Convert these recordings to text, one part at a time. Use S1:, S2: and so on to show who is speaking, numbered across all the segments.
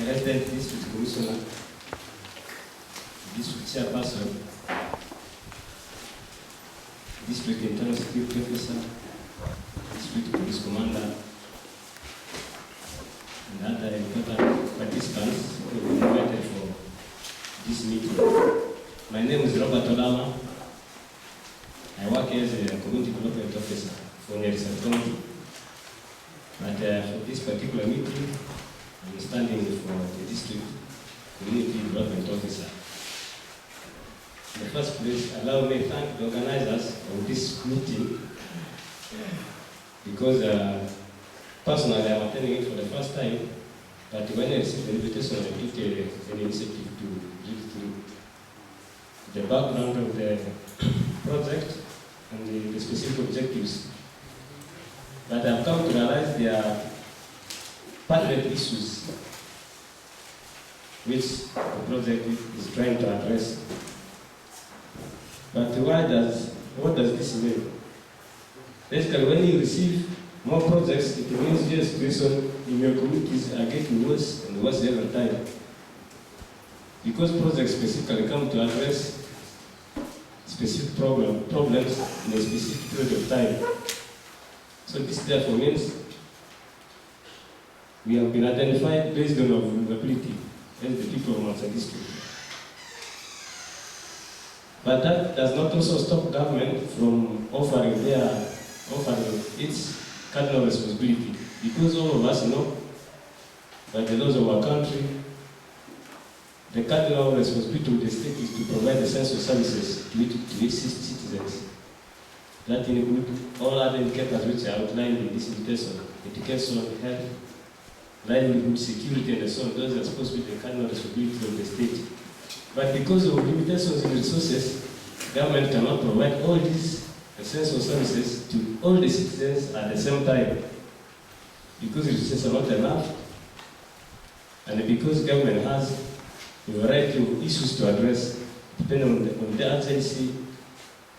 S1: elected district commissioner, district chairperson, district internal security officer, district police commander, and other important participants who have been invited for this meeting. My name is Robert Olama. I work as a community development officer for Nelson County. But for this particular meeting, I'm standing for the district community development officer. In the first place, allow me to thank the organizers of this meeting because personally I'm attending it for the first time, but when I received the invitation, I took an initiative to read through the background of the project and the specific objectives. But I've come to realize there are pertinent issues which the project is trying to address. But what does this mean? Basically, when you receive more projects, it means your situation in your communities are getting worse and worse every time. Because projects specifically come to address specific problems in a specific period of time. So this therefore means we have been identified based on our vulnerability as the people of Maracha district. But that does not also stop government from offering its cardinal responsibility, because all of us know, by the laws of our country, the cardinal responsibility of the state is to provide essential services to its citizens. That include all other indicators which are outlined in this invitation: education, health, livelihood, security, and so on. Those are supposed to be the cardinal responsibility of the state. But because of limitations in resources, government cannot provide all these essential services to all the citizens at the same time. Because resources are not enough, and because government has a variety of issues to address, depending on the urgency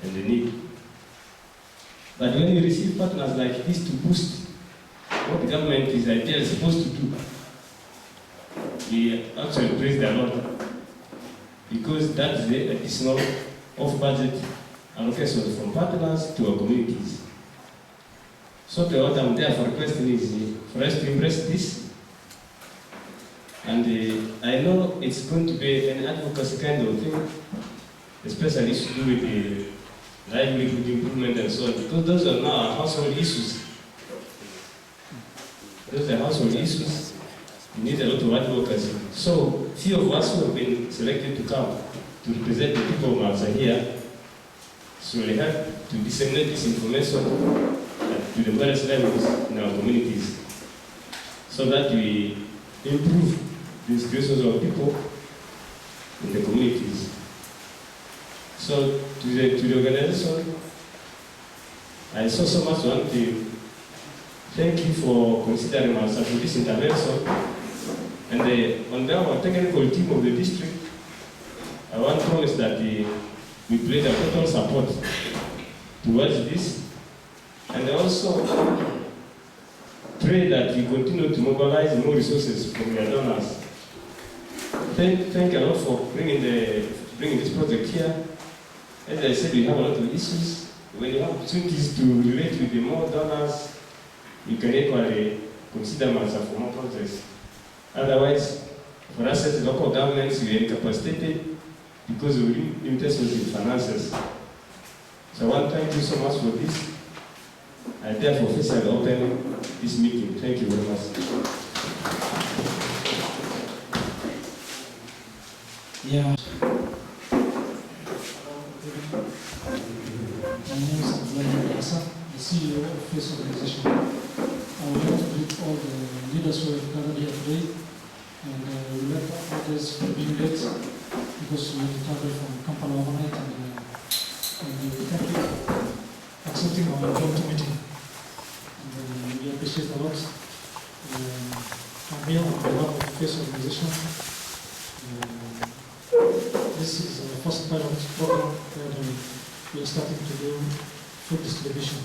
S1: and the need. But when you receive partners like this to boost what the government is ideally supposed to do, we actually praise the Lord, because that's the additional off-budget allocation from partners to our communities. So what I'm therefore requesting is for us to embrace this. And I know it's going to be an advocacy kind of thing, especially to do with the livelihood improvement and so on, because those are now household issues. Those are household issues. We need a lot of advocacy. So few of us who have been selected to come to represent the people of Maracha here, so we have to disseminate this information to the various levels in our communities, so that we improve the situations of people in the communities. So to the organization, I so much want to thank you for considering us for this intervention. And on behalf of the technical team of the district, I want to promise that we pledge our total support towards this, and I also pray that we continue to mobilize more resources from your donors. Thank you a lot for bringing this project here. As I said, we have a lot of issues. When you have opportunities to relate with the more donors, you can equally consider Maracha for more projects. Otherwise, for us as local governments, we are incapacitated because of limitations in finances. So I want to thank you so much for this. I therefore officially open this meeting. Thank you very much.
S2: Yeah. My name is Maracha, the CEO of this organization. I would like to greet all the leaders who have gathered here today, and we would like to apologize for being late because we had to travel from Kampala overnight, and we thank you for accepting our impromptu meeting. And we appreciate a lot. I'm here on behalf of this organization. This is our first pilot program where we are starting to do food distribution.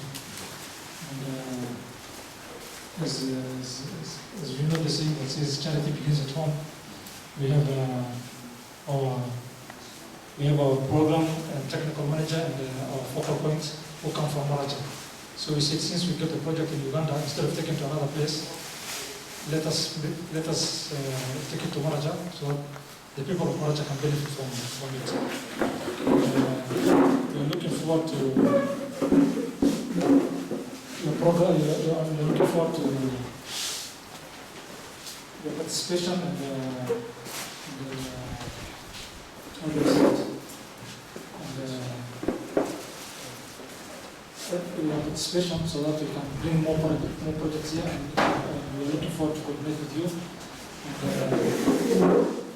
S2: And as as you know the saying that says charity begins at home. We have our program and technical manager and our focal points who come from Maracha. So we said, since we got a project in Uganda, instead of taking it to another place, let us take it to Maracha so the people of Maracha can benefit from it. We're looking forward to your program. We're looking forward to your participation and participation so that we can bring more projects here, and we're looking forward to coordinate with you. And,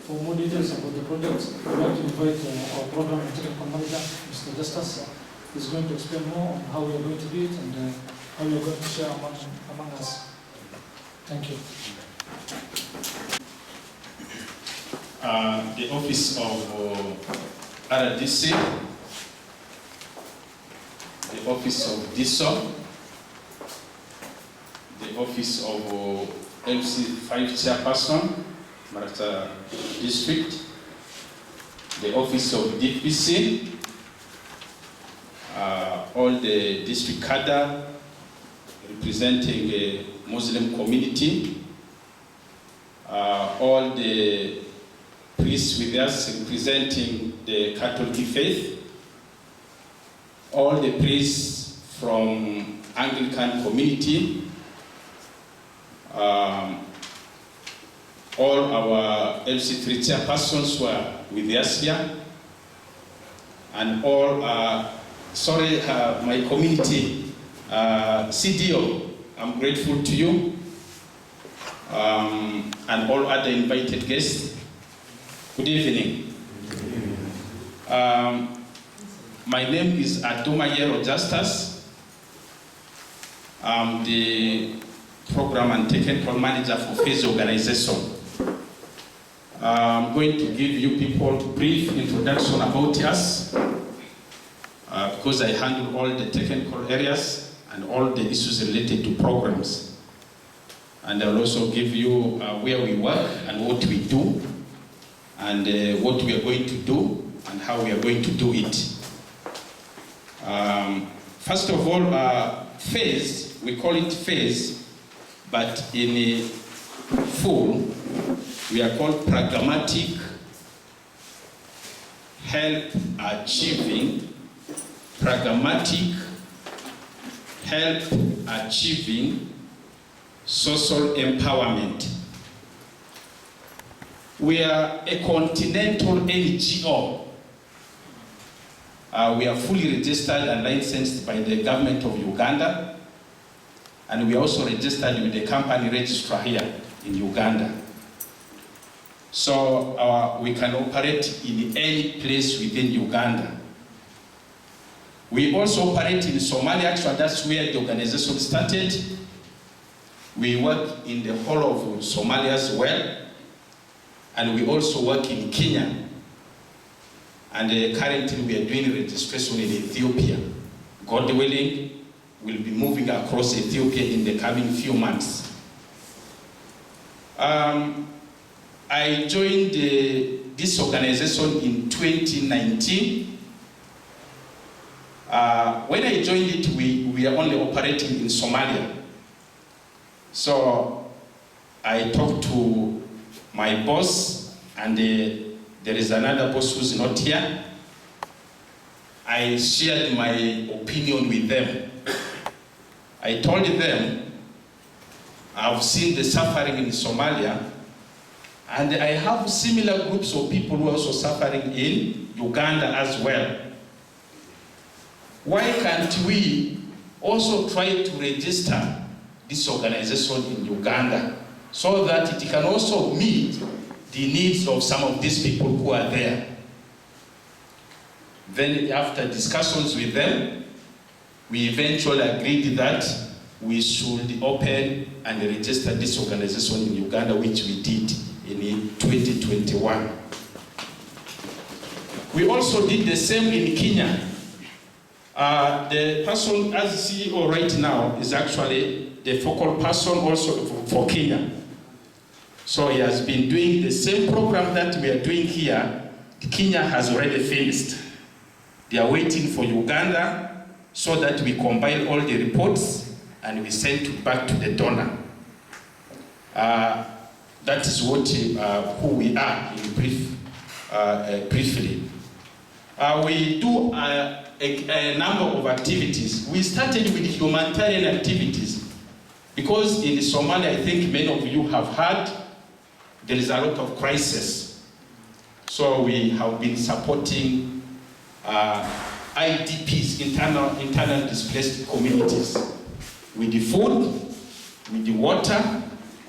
S2: for more details about the project, we'd like to invite our program and technical manager, Mr. Justus. He's going to explain more on how we are going to do it and how we are going to share among us. Thank you.
S3: The office of RDC, the office of DISO, the office of MC5 chairperson, Maracha district, the office of DPC, all the district cadre representing the Muslim community, all the priests with us representing the Catholic faith, all the priests from Anglican community, all our LC3 chairpersons who are with us here, and all, my community CDO, I'm grateful to you, and all other invited guests. Good evening. My name is Adumayero Justus. I'm the program and technical manager for Phase Organization. I'm going to give you people a brief introduction about us because I handle all the technical areas and all the issues related to programs. And I'll also give you where we work and what we do and what we are going to do and how we are going to do it. First of all, phase, we call it phase, but in full, we are called pragmatic help achieving social empowerment. We are a continental NGO. We are fully registered and licensed by the government of Uganda, and we are also registered with the company registrar here in Uganda. So we can operate in any place within Uganda. We also operate in Somalia. Actually, that's where the organization started. We work in the whole of Somalia as well, and we also work in Kenya. And currently we are doing registration in Ethiopia. God willing, we'll be moving across Ethiopia in the coming few months. I joined this organization in 2019. When I joined it, we are only operating in Somalia. So I talked to my boss, and there is another boss who's not here. I shared my opinion with them. I told them, I've seen the suffering in Somalia, and I have similar groups of people who are also suffering in Uganda as well. Why can't we also try to register this organization in Uganda so that it can also meet the needs of some of these people who are there? Then after discussions with them, we eventually agreed that we should open and register this organization in Uganda, which we did in 2021. We also did the same in Kenya. The person as CEO right now is actually the focal person also for Kenya. So he has been doing the same program that we are doing here. Kenya has already finished. They are waiting for Uganda so that we compile all the reports and we send it back to the donor. That is what who we are in brief, briefly. We do a number of activities. We started with humanitarian activities because in Somalia, I think many of you have heard, there is a lot of crisis. So we have been supporting IDPs, internal displaced communities, with the food, with the water,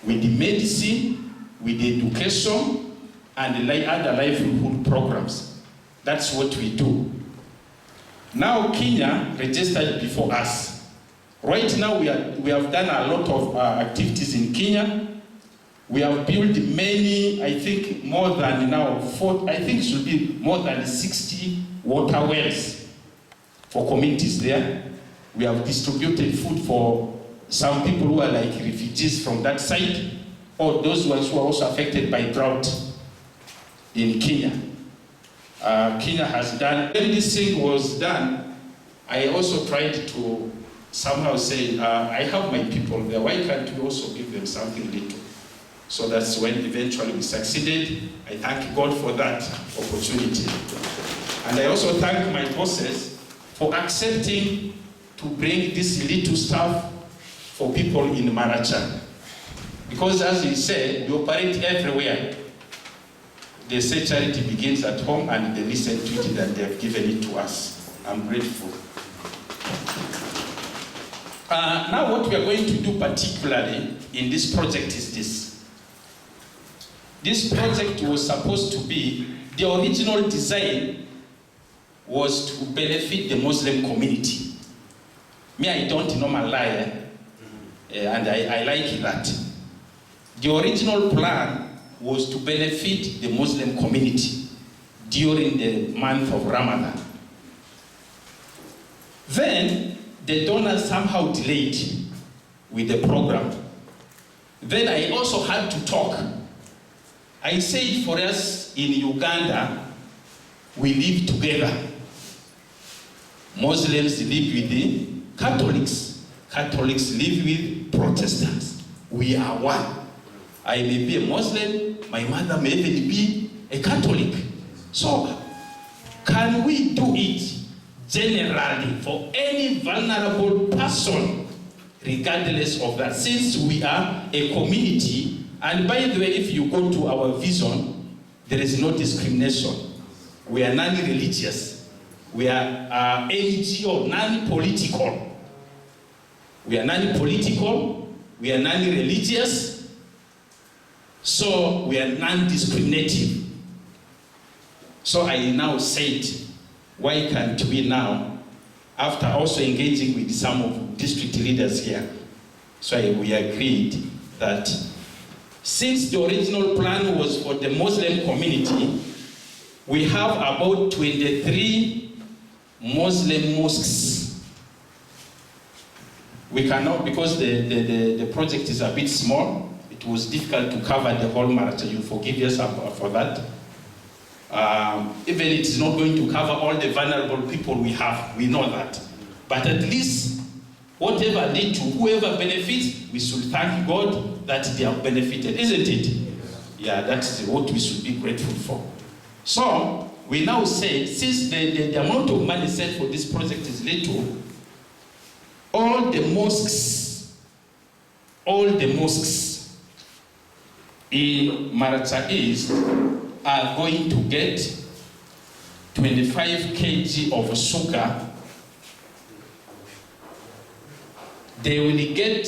S3: with the medicine, with the education, and the other livelihood programs. That's what we do. Now Kenya registered before us. Right now we have done a lot of activities in Kenya. We have built many, I think more than now, I think it should be more than 60 water wells for communities there. We have distributed food for some people who are like refugees from that side, or those ones who are also affected by drought in Kenya. Kenya has done, when this thing was done, I also tried to somehow say, I have my people there, why can't we also give them something little? So that's when eventually we succeeded. I thank God for that opportunity. And I also thank my bosses for accepting to bring this little stuff for people in Maracha. Because as we say, we operate everywhere. They say charity begins at home, and they listen to it and they have given it to us. I'm grateful. Now what we are going to do particularly in this project is this. This project was supposed to be, the original design was to benefit the Muslim community. Me, I don't know Malaya, and I like that. The original plan was to benefit the Muslim community during the month of Ramadan. Then, the donors somehow delayed with the program. Then I also had to talk. I said for us in Uganda, we live together. Muslims live with the Catholics. Catholics live with Protestants. We are one. I may be a Muslim, my mother may even be a Catholic. So, can we do it generally for any vulnerable person, regardless of that, since we are a community? And by the way, if you go to our vision, there is no discrimination. We are non-religious. We are NGO, non-political. We are non-political. We are non-religious. So we are non-discriminative. So I now said, why can't we now, after also engaging with some of district leaders here, so we agreed that since the original plan was for the Muslim community, we have about 23 Muslim mosques. We cannot, because the project is a bit small, it was difficult to cover the whole Maracha. You forgive us for that. Even it is not going to cover all the vulnerable people we have, we know that. But at least, whatever lead to whoever benefits, we should thank God that they have benefited, isn't it? Yeah, that's what we should be grateful for. So, we now say, since the amount of money set for this project is little, all the mosques in Maracha East are going to get 25 kg of sugar. They will get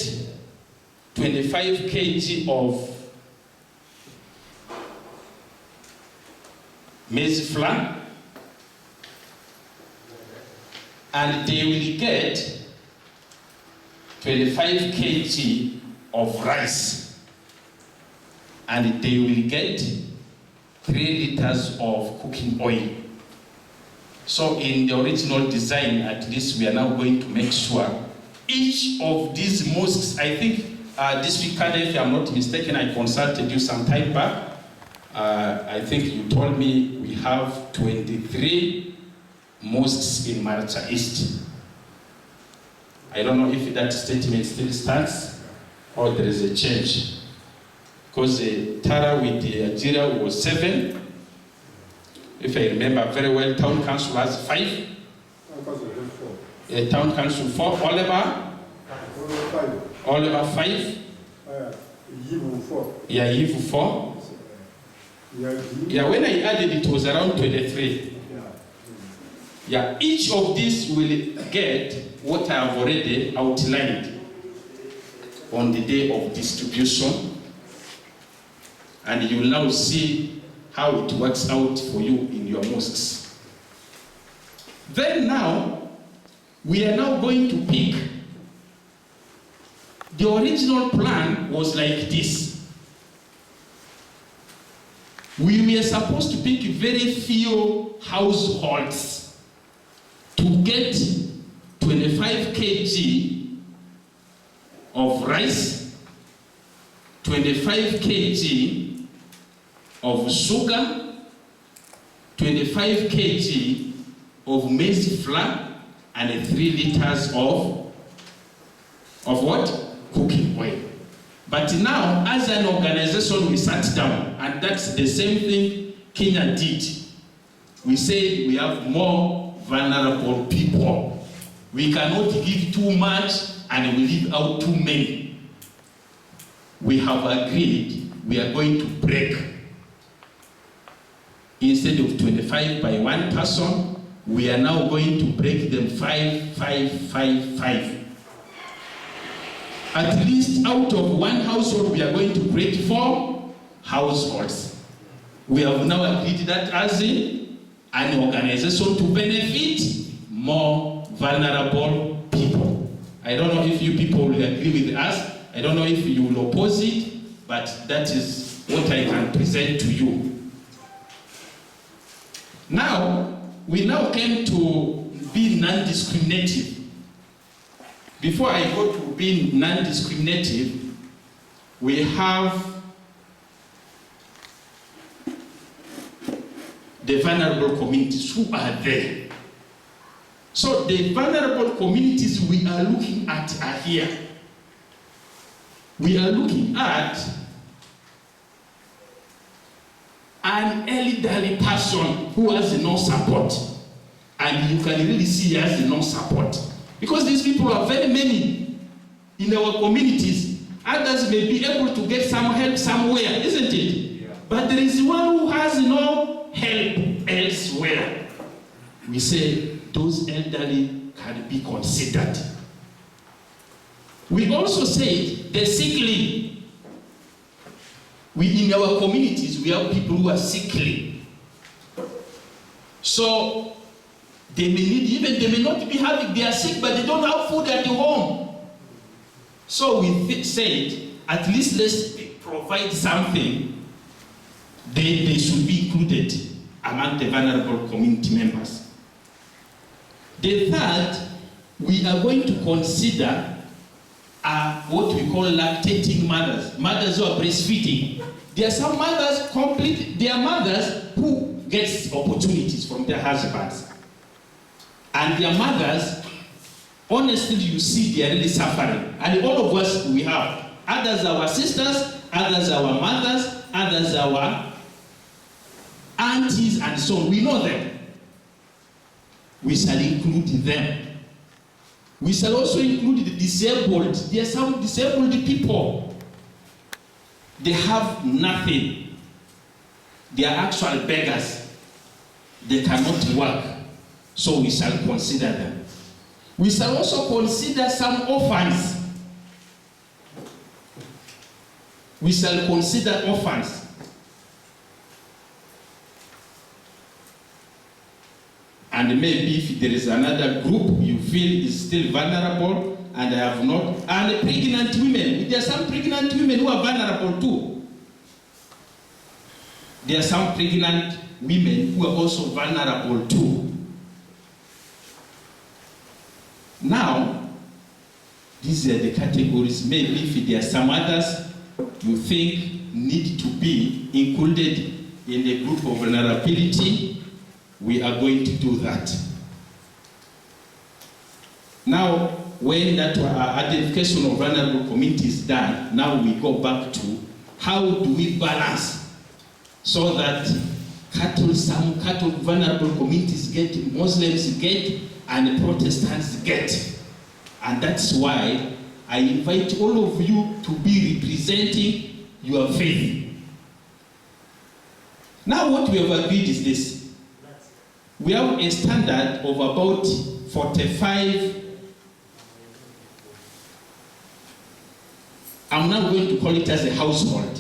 S3: 25 kg of maize flour, and they will get 25 kg of rice, and they will get 3 liters of cooking oil. So in the original design, at least we are now going to make sure each of these mosques, I think District Cadre, if I'm not mistaken, I consulted you some time back. I think you told me we have 23 mosques in Maracha East. I don't know if that statement still stands or there is a change. Because Tara with the Algeria was 7. If I remember very well, Town Council has 5. Town Council 4. Oliver 5. Yeah, Yivu 4. Yeah, when I added it was around 23. Yeah, each of these will get what I have already outlined on the day of distribution. And you will now see how it works out for you in your mosques. Then now, we are now going to pick. The original plan was like this. We were supposed to pick very few households to get 25 kg of rice, 25 kg of sugar, 25 kg of maize flour, and 3 liters of what? Cooking oil. But now, as an organization, we sat down, and that's the same thing Kenya did. We said we have more vulnerable people. We cannot give too much and we leave out too many. We have agreed we are going to break. Instead of 25 by one person, we are now going to break them 5, 5, 5, 5. At least out of one household, we are going to break 4 households. We have now agreed that as an organization to benefit more vulnerable people. I don't know if you people will agree with us. I don't know if you will oppose it, but that is what I can present to you. Now, we now came to be non-discriminative. Before I go to being non-discriminative, we have the vulnerable communities who are there. So the vulnerable communities we are looking at are here. We are looking at an elderly person who has no support. And you can really see he has no support. Because these people are very many in our communities. Others may be able to get some help somewhere, isn't it? Yeah. But there is one who has no help elsewhere. We say those elderly can be considered. We also say the sickly. In our communities, we have people who are sickly. So they may not be having, they are sick, but they don't have food at home. So we said, at least let's provide something. They should be included among the vulnerable community members. The third, we are going to consider what we call lactating mothers, mothers who are breastfeeding. There are some mothers they are mothers who get opportunities from their husbands. And their mothers, honestly, you see they are really suffering. And all of us, we have. Others are our sisters, others are our mothers, others are our aunties, and so on. We know them. We shall include them. We shall also include the disabled. There are some disabled people. They have nothing. They are actual beggars. They cannot work. So we shall consider them. We shall also consider some orphans. We shall consider orphans. And maybe if there is another group you feel is still vulnerable and have not, and pregnant women. There are some pregnant women who are vulnerable too. There are some pregnant women who are also vulnerable too. Now, These are the categories. Maybe if there are some others you think need to be included in the group of vulnerability, we are going to do that. Now, when that identification of vulnerable communities is done, now we go back to how do we balance so that some cattle vulnerable communities get, Muslims get, and Protestants get. And that's why I invite all of you to be representing your faith. Now what we have agreed is this. We have a standard of about 45, I'm now going to call it as a household,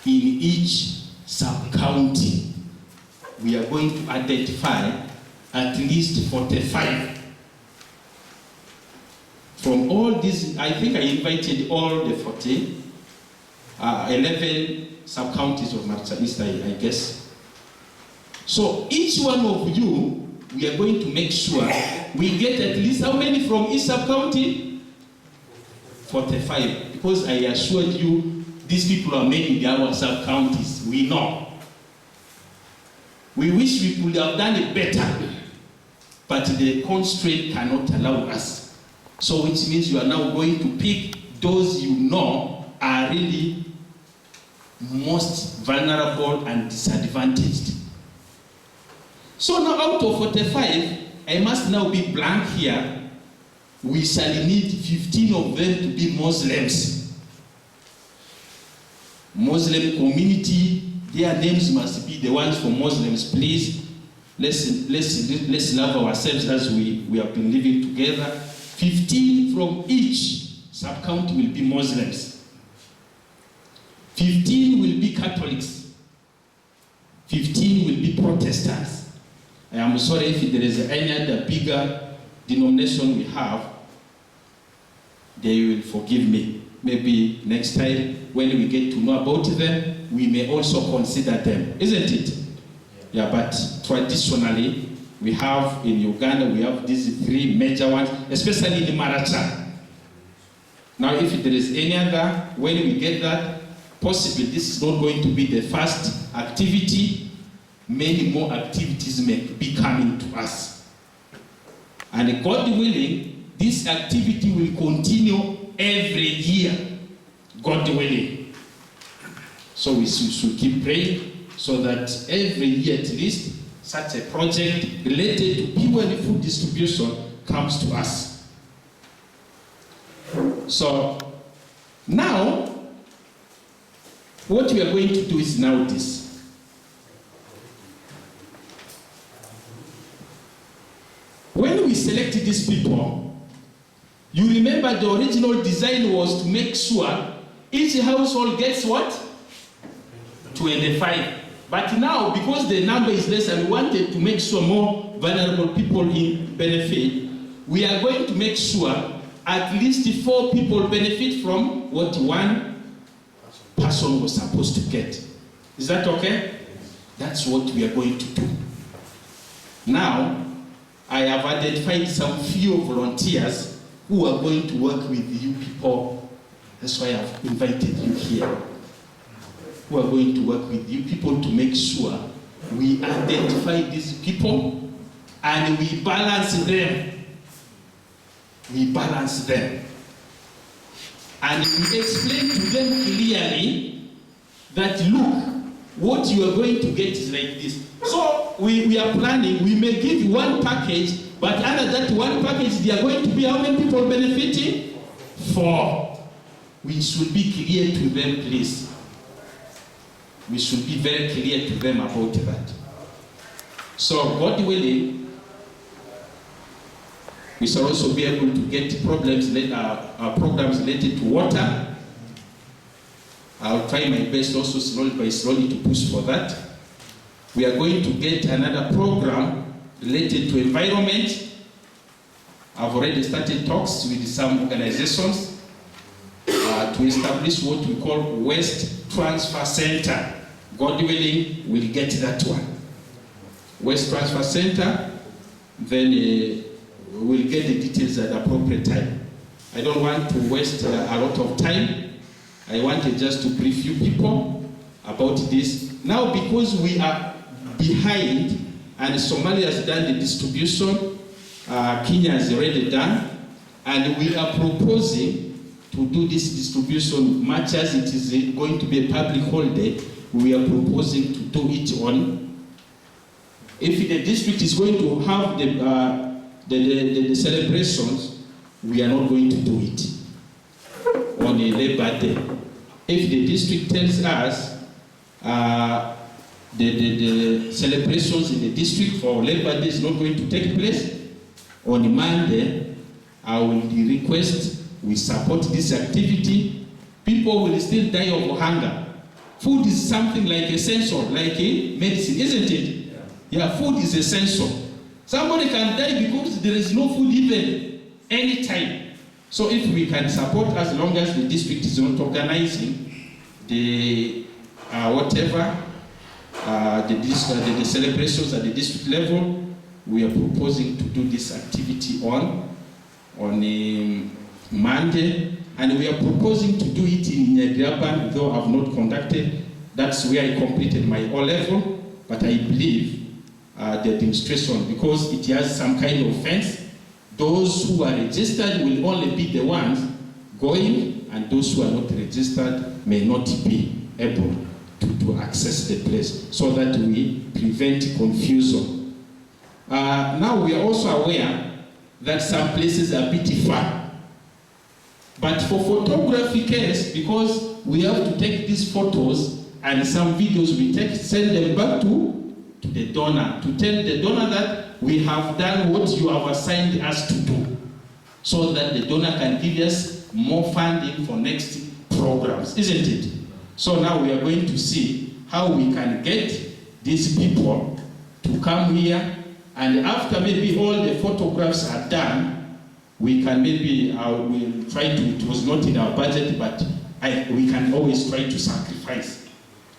S3: in each sub-county. We are going to identify at least 45. From all these, I think I invited all the 11 sub-counties of Maracha East, I guess. So each one of you, we are going to make sure we get at least how many from each sub-county? 45. Because I assured you, these people are many in our sub-counties. We know. We wish we could have done it better, but the constraint cannot allow us. So which means you are now going to pick those you know are really most vulnerable and disadvantaged. So now out of 45, I must now be blank here. We shall need 15 of them to be Muslims. Muslim community, their names must be the ones for Muslims, please. Let's love ourselves as we have been living together. 15 from each sub-county will be Muslims. 15 will be Catholics. 15 will be Protestants. I am sorry if there is any other bigger denomination we have, they will forgive me. Maybe next time when we get to know about them, we may also consider them, isn't it? Yeah, but traditionally, we have in Uganda, we have these 3 major ones, especially the Maracha. Now, if there is any other, when we get that, possibly this is not going to be the first activity. Many more activities may be coming to us. And God willing, this activity will continue every year, God willing. So we should keep praying so that every year at least, such a project related to pure food distribution comes to us. So now, what we are going to do is now this. When we selected these people, you remember the original design was to make sure each household gets what? 25. But now, because the number is less and we wanted to make sure more vulnerable people benefit, we are going to make sure at least 4 people benefit from what 1 person was supposed to get. Is that okay? That's what we are going to do. Now, I have identified some few volunteers who are going to work with you people. That's why I've invited you here. Who are going to work with you people to make sure we identify these people and we balance them. We balance them. And we explain to them clearly that, look, what you are going to get is like this. So we are planning, we may give 1 package, but under that 1 package, there are going to be how many people benefiting? 4. We should be clear to them, please. We should be very clear to them about that. So, God willing, we shall also be able to get programs related to water. I'll try my best also slowly to push for that. We are going to get another program related to environment. I've already started talks with some organizations to establish what we call Waste Transfer Center. God willing, we'll get that one. Waste Transfer Center, then will get the details at the appropriate time. I don't want to waste a lot of time. I wanted just to brief you people about this. Now, because we are behind and Somalia has done the distribution, Kenya has already done, and we are proposing to do this distribution much as it is going to be a public holiday. We are proposing to do it on, if the district is going to have the celebrations, we are not going to do it on a Labor Day. If the district tells us the celebrations in the district for Labor Day is not going to take place on Monday, I will request we support this activity. People will still die of hunger. Food is something like essential, like a medicine, isn't it? Yeah, food is essential. Somebody can die because there is no food even anytime. So if we can support, as long as the district is not organizing the the celebrations at the district level, we are proposing to do this activity on a Monday, and we are proposing to do it in Nyadiraban, though I have not conducted. That's where I completed my O-level, but I believe the administration, because it has some kind of fence, those who are registered will only be the ones going, and those who are not registered may not be able to access the place, so that we prevent confusion. Now we are also aware that some places are a bit far. But for photography case, because we have to take these photos and some videos we take, send them back to the donor, to tell the donor that we have done what you have assigned us to do, so that the donor can give us more funding for next programs, isn't it? So now we are going to see how we can get these people to come here, and after maybe all the photographs are done, we can maybe, we'll try to, it was not in our budget, but we can always try to sacrifice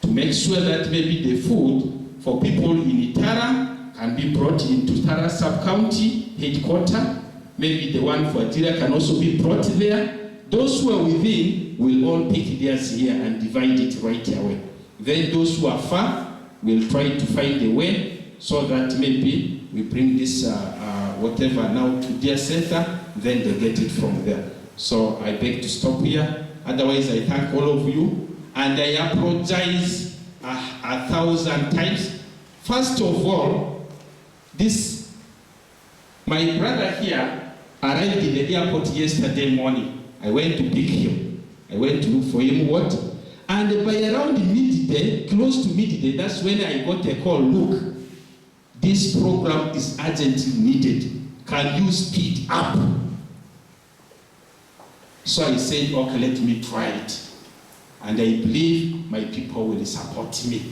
S3: to make sure that maybe the food for people in Itara can be brought into Tara sub-county headquarters. Maybe the one for Atira can also be brought there. Those who are within will all pick theirs here and divide it right away. Then those who are far will try to find a way so that maybe we bring this whatever now to their center, then they get it from there. So I beg to stop here. Otherwise, I thank all of you, and I apologize 1,000 times. First of all, my brother here arrived in the airport yesterday morning. I went to pick him. I went to look for him, and by around midday, close to midday, that's when I got a call. Look, this program is urgently needed. Can you speed up? So I said, okay, let me try it. And I believe my people will support me.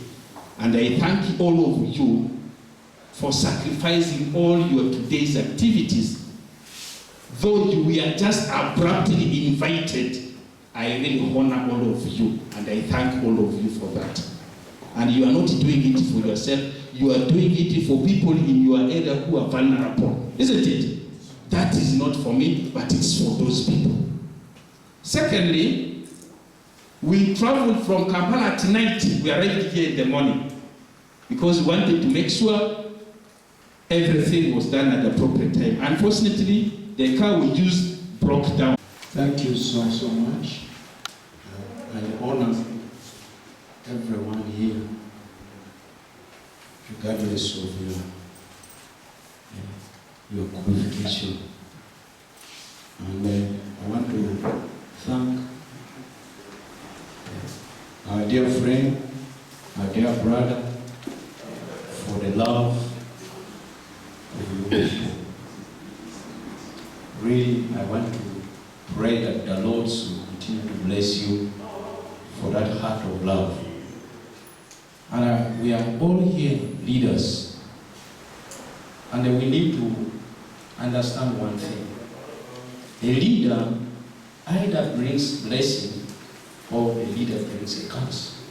S3: And I thank all of you for sacrificing all your today's activities. Though you were just abruptly invited, I really honor all of you, and I thank all of you for that. And you are not doing it for yourself, you are doing it for people in your area who are vulnerable, isn't it? That is not for me, but it's for those people. Secondly, we traveled from Kampala at night. We arrived here in the morning because we wanted to make sure everything was done at the appropriate time. Unfortunately, the car we used broke down.
S4: Thank you so much. I honor everyone here, regardless of your qualification. And I want to thank our dear friend, our dear brother, for the love of you people. Really, I want to pray that the Lord will continue to bless you for that heart of love. And we are all here leaders, and we need to understand one thing. A leader either brings blessing or a leader brings a curse,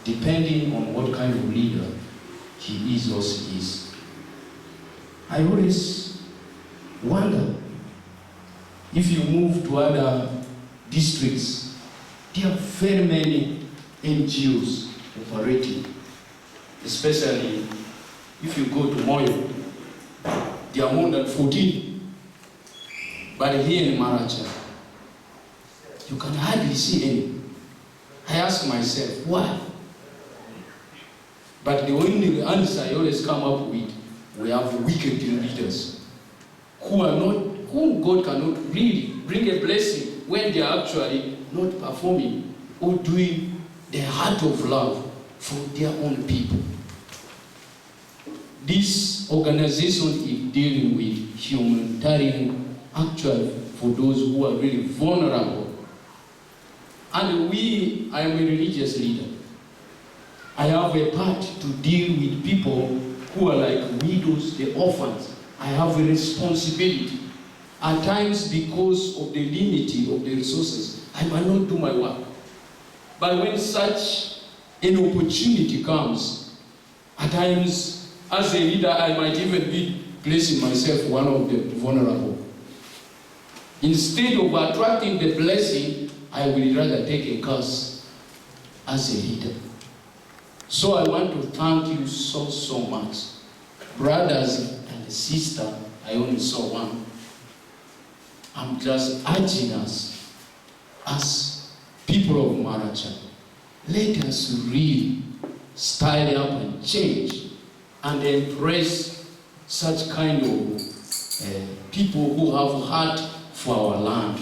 S4: depending on what kind of leader he is or she is. I always wonder if you move to other districts, there are very many NGOs operating, especially if you go to Moyo, there are more than 14. But here in Maracha, you can hardly see any. I ask myself, why? But the only answer I always come up with, we have wicked leaders who God cannot really bring a blessing when they are actually not performing or doing the heart of love for their own people. This organization is dealing with humanitarian, actually, for those who are really vulnerable. And I am a religious leader. I have a part to deal with people who are like widows, the orphans. I have a responsibility. At times, because of the limit of the resources, I might not do my work. But when such an opportunity comes, at times, as a leader, I might even be placing myself one of the vulnerable. Instead of attracting the blessing, I will rather take a curse as a leader. So I want to thank you so much. Brothers and sisters, I only saw one. I'm just urging us, as people of Maracha, let us really style up and change and embrace such kind of people who have heart for our land.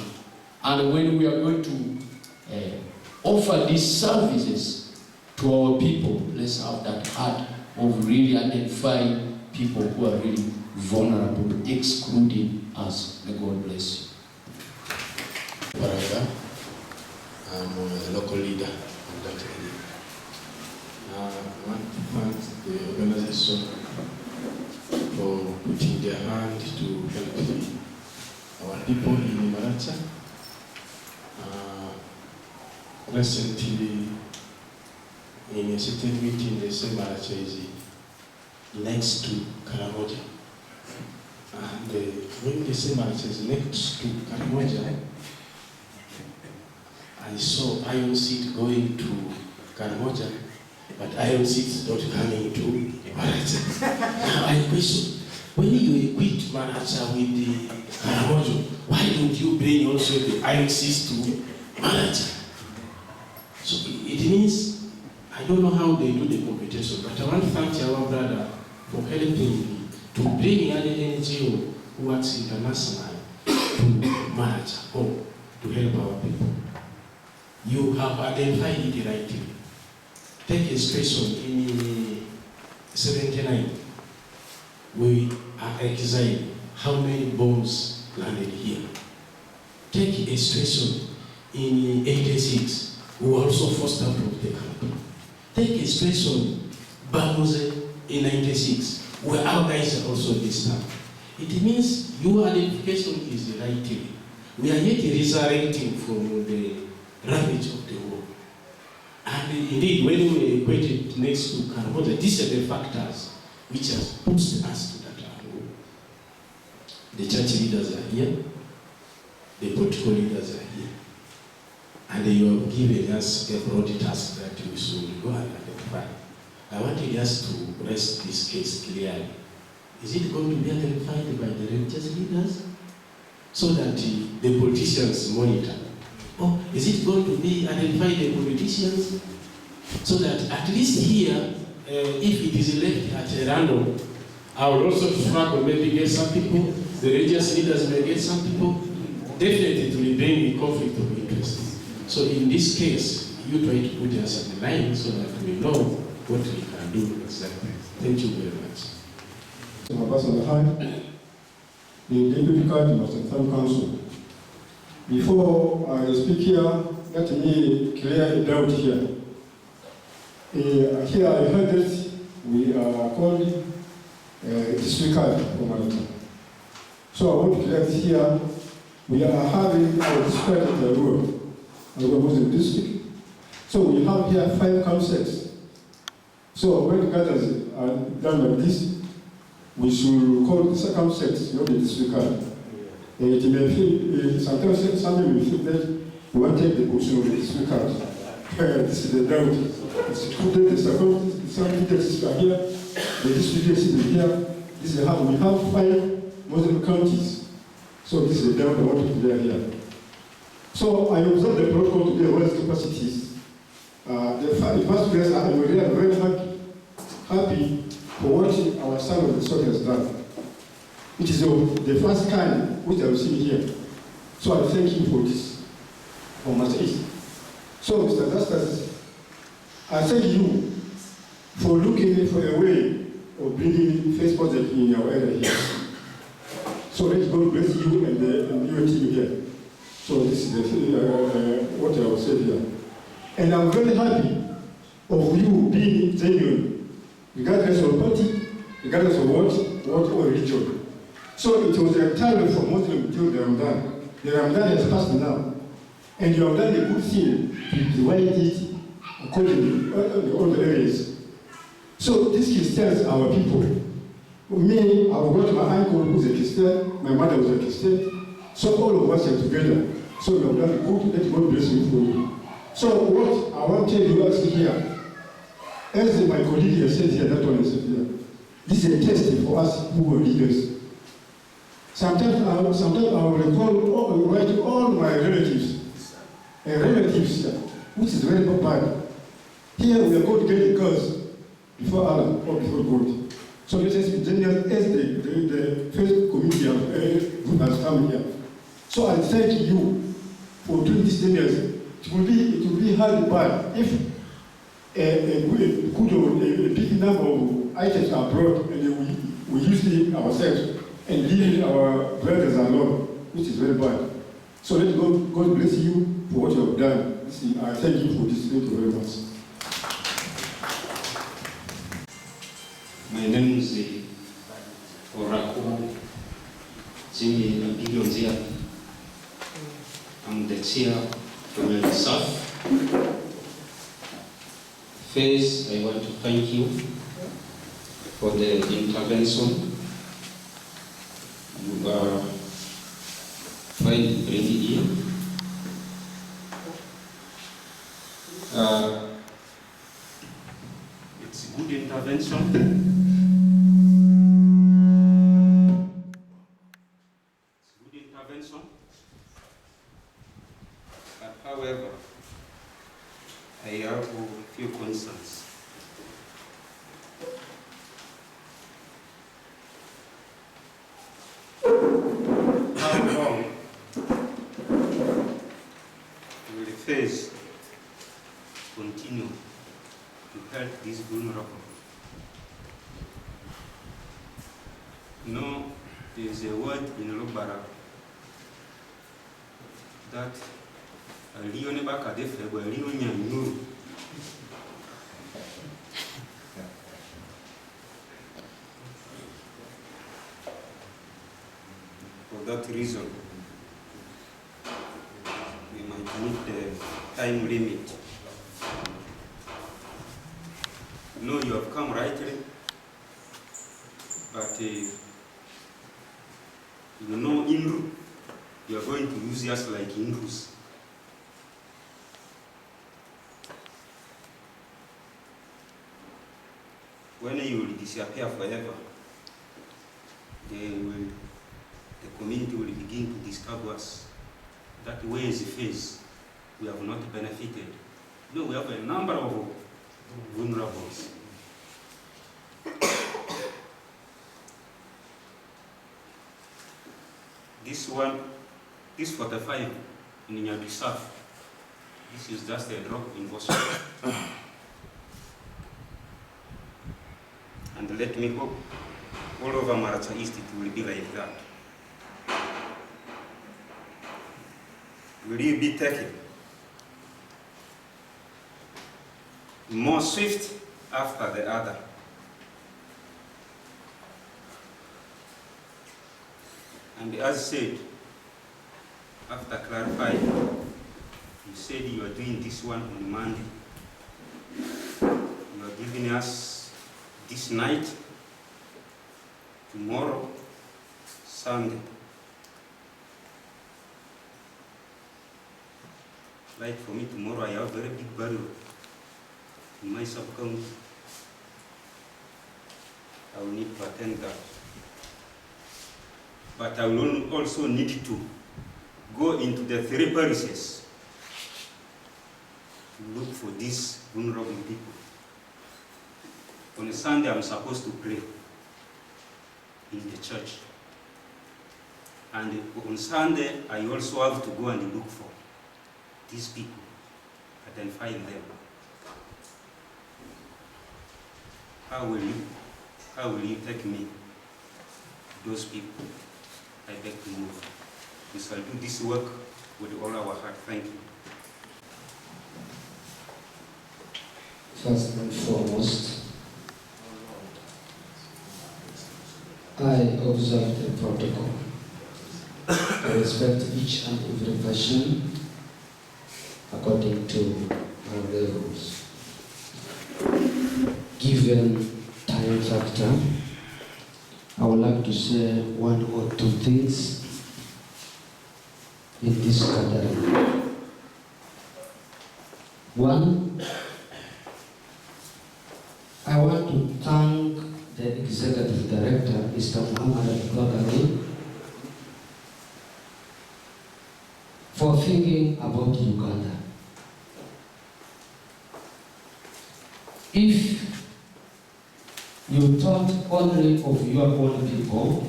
S4: And when we are going to offer these services to our people, let's have that heart of really identifying people who are really vulnerable, excluding us. May God bless you.
S5: Maracha, I'm a local leader of that area. I want to thank the organization for putting their hand to help our people in Maracha. Recently, in a certain meeting, they said Maracha is next to Karamoja. And when they say Maracha is next to Karamoja, I saw Iron Seed going to Karamoja, but Iron Seed is not coming to Maracha. Now I question, when you equate Maracha with the Karamoja, why don't you bring also the Iron Seeds to Maracha? So it means, I don't know how they do the computation, but I want to thank our brother for helping me to bring an NGO who works internationally to Maracha or to help our people. You have identified it rightly. Take a station in 79. We are exiled. How many bombs landed here? Take a station in 86. We were also forced out of the country. Take a station, Bamose, in 96, where our guys are also this time. It means your identification is right. We are yet resurrecting from the ravage of the war. And indeed, when we equate it next to Karamoja, these are the factors which has pushed us to that angle. The church leaders are here, the political leaders are here. And you have given us a broad task that we should go and identify. I wanted us to rest this case clearly. Is it going to be identified by the religious leaders so that the politicians monitor? Or is it going to be identified by the politicians so that at least here, if it is left at random, I will also struggle, maybe get some people, the religious leaders may get some people, definitely it will bring a conflict of interest. So in this case, you try to put us on the line so that we know what we can do exactly. Thank you very much.
S6: So my personal hand, the Deputy Cardinal Town Council. Before I speak here, let me clear a doubt here. Here I heard that we are called district card for Maracha. So I want to clear this here. We are having our district at the road. I was in district. So we have here 5 councils. So when the gathers are done like this, we should call the circumstance, not the disregard. It may feel, sometimes somebody will feel that we want to take the position of the disregard. This is the doubt. It's true that the circumstances, some leaders are here, the district is here. This is how we have 5 Muslim counties. So this is the doubt I want to clear here. So I observed the protocol today, what is capacities. The first place, I am really very happy for what our son of the soil has done. It is the first kind which I have seen here. So I thank you for this, for Master East. So, Mr. Justice, I thank you for looking for a way of bringing face project in our area here. So let God bless you and your team here. So this is what I will say here. And I'm very happy of you being genuine, regardless of party, regardless of what or religion. So it was a time for Muslims till the Ramadan. The Ramadan has passed now. And you have done a good thing to divide it accordingly in all the areas. So these Christians are our people. Me, I've got my uncle who's a Christian, my mother was a Christian. So all of us are together. So we have done a good, let God bless you for you. So what I want to tell you guys here, as my colleague has said here, that one is here, this is a test for us who are leaders. Sometimes I will recall writing all my relatives, which is very bad. Here we are going to get the curse before Allah or before God. So let us be generous as the first community group has come here. So I thank you for doing this generous. It will be hard bad if a big number of items are brought and we use it ourselves and leave our brothers alone, which is very bad. So let God bless you for what you have done. I thank you for this. Thank you very much.
S7: My name is Oraku Jimmy Bigionzia. I'm the chair from the South. First, I want to thank you for the intervention you are trying to bring in. It's a good intervention. However, I have a few concerns. How long will the phase continue to help these vulnerable? No, there is a word in Lubara that Lione baka defe bo Lione nyanyuru. For that reason, we might meet the time limit. No, you have come rightly, but you know Indru, you are going to use us like Indrus. When you will disappear forever, the community will begin to disturb us. That way is the phase we have not benefited. No, we have a number of vulnerables. This 45 in Nyabisaf, this is just a drop in ocean. And let me hope all over Maracha East it will be like that. Will you be taken more swift after the other? And as said, after clarifying, you said you are doing this one on Monday. You are giving us this night tomorrow, Sunday. Like for me, tomorrow I have a very big burial in my sub-county. I will need to attend that. But I will also need to go into the 3 parishes to look for these vulnerable people. On a Sunday, I'm supposed to pray in the church. And on Sunday, I also have to go and look for these people, identify them. How will you take me, those people? I beg to move. We shall do this work with all our heart. Thank you.
S8: First and foremost, I observe the protocol. I respect each and every person according to our levels. Given time factor, I would like to say 1 or 2 things in this gathering. 1, I want to thank the Executive Director, Mr. Muhammad Clergies, for thinking about Uganda. If you thought only of your own people,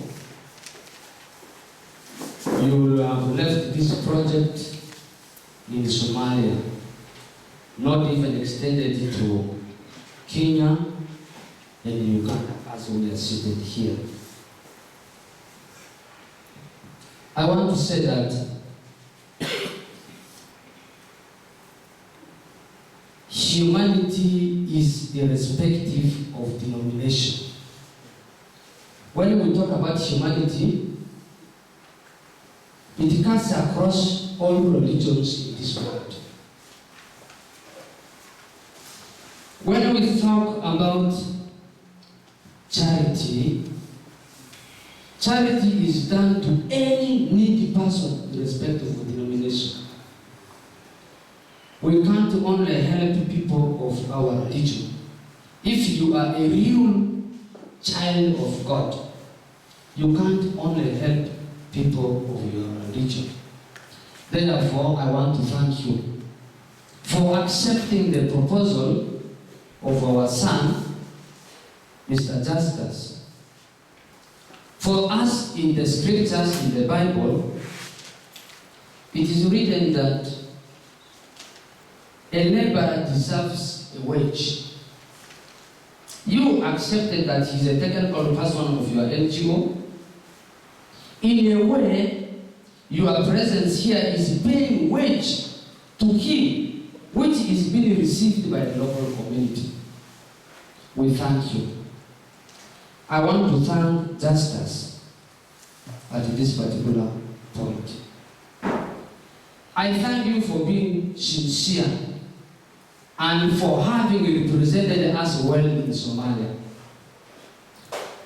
S8: you will have left this project in Somalia, not even extended it to Kenya and Uganda as we are seated here. I want to say that humanity is irrespective of denomination. When we talk about humanity, it cuts across all religions in this world. When we talk about charity, charity is done to any needy person irrespective of denomination. We can't only help people of our religion. If you are a real child of God, you can't only help people of your religion. Therefore, I want to thank you for accepting the proposal of our son, Mr. Justice. For us in the scriptures, in the Bible, it is written that a laborer deserves a wage. You accepted that he's a technical person of your NGO. In a way, your presence here is paying wage to him, which is being received by the local community. We thank you. I want to thank Justice at this particular point. I thank you for being sincere and for having represented us well in Somalia.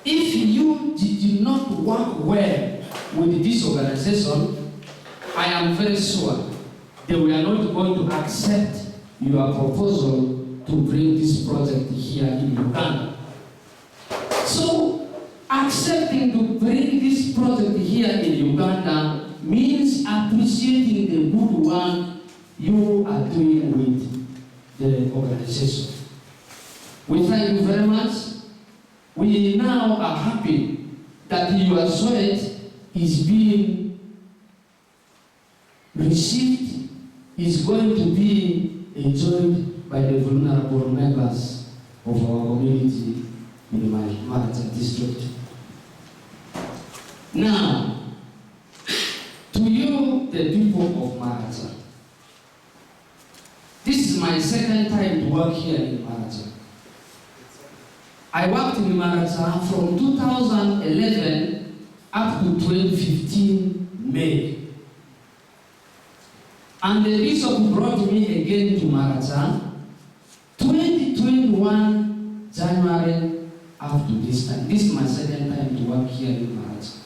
S8: If you did not work well with this organization, I am very sure they were not going to accept your proposal to bring this project here in Uganda. So, accepting to bring this project here in Uganda means appreciating the good work you are doing with the organization. We thank you very much. We now are happy that your sweat is being received, is going to be enjoyed by the vulnerable members of our community in my Maracha district. Now, to you, the people of Maracha, this is my second time to work here in Maracha. I worked in Maracha from 2011 up to 2015 May. And the bishop brought me again to Maracha 2021 January up to this time. This is my second time to work here in Maracha.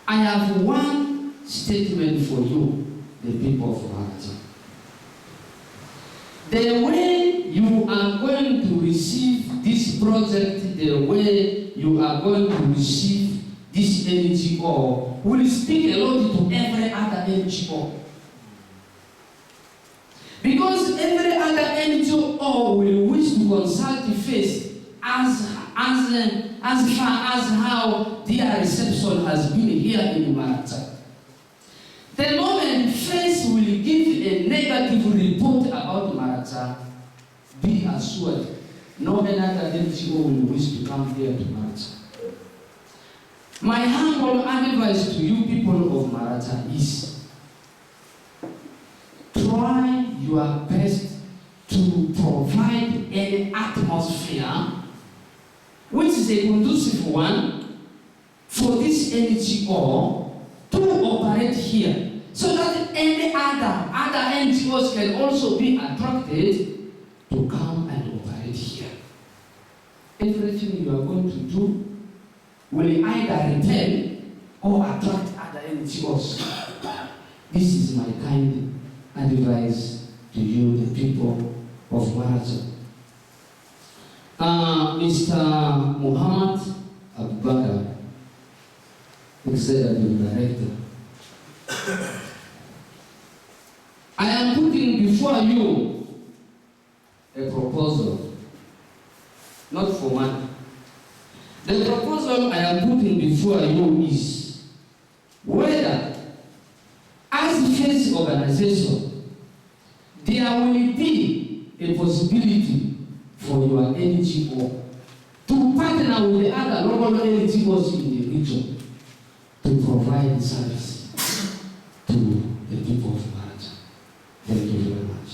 S8: I have one statement for you, the people of Maracha. The way you are going to receive this project, the way you are going to receive this NGO, will speak a lot to every other NGO. Because every other NGO will wish to consult first as far as how their reception has been here in Maracha. The moment first will give a negative report about Maracha, be assured no another NGO will wish to come here to Maracha. My humble advice to you people of Maracha is try your best to provide an atmosphere which is a conducive one for this NGO to operate here, so that any other NGOs can also be attracted to come and operate here. Everything you are going to do will either repel or attract other NGOs. This is my kind advice to you, the people of Maracha. Mr. Muhammad Abubakar, Executive Director, I am putting before you a proposal, not for money. The proposal I am putting before you is whether, as a first organization, there will be a possibility for your NGO to partner with the other local NGOs in the region to provide service to the people of Maracha. Thank you very much.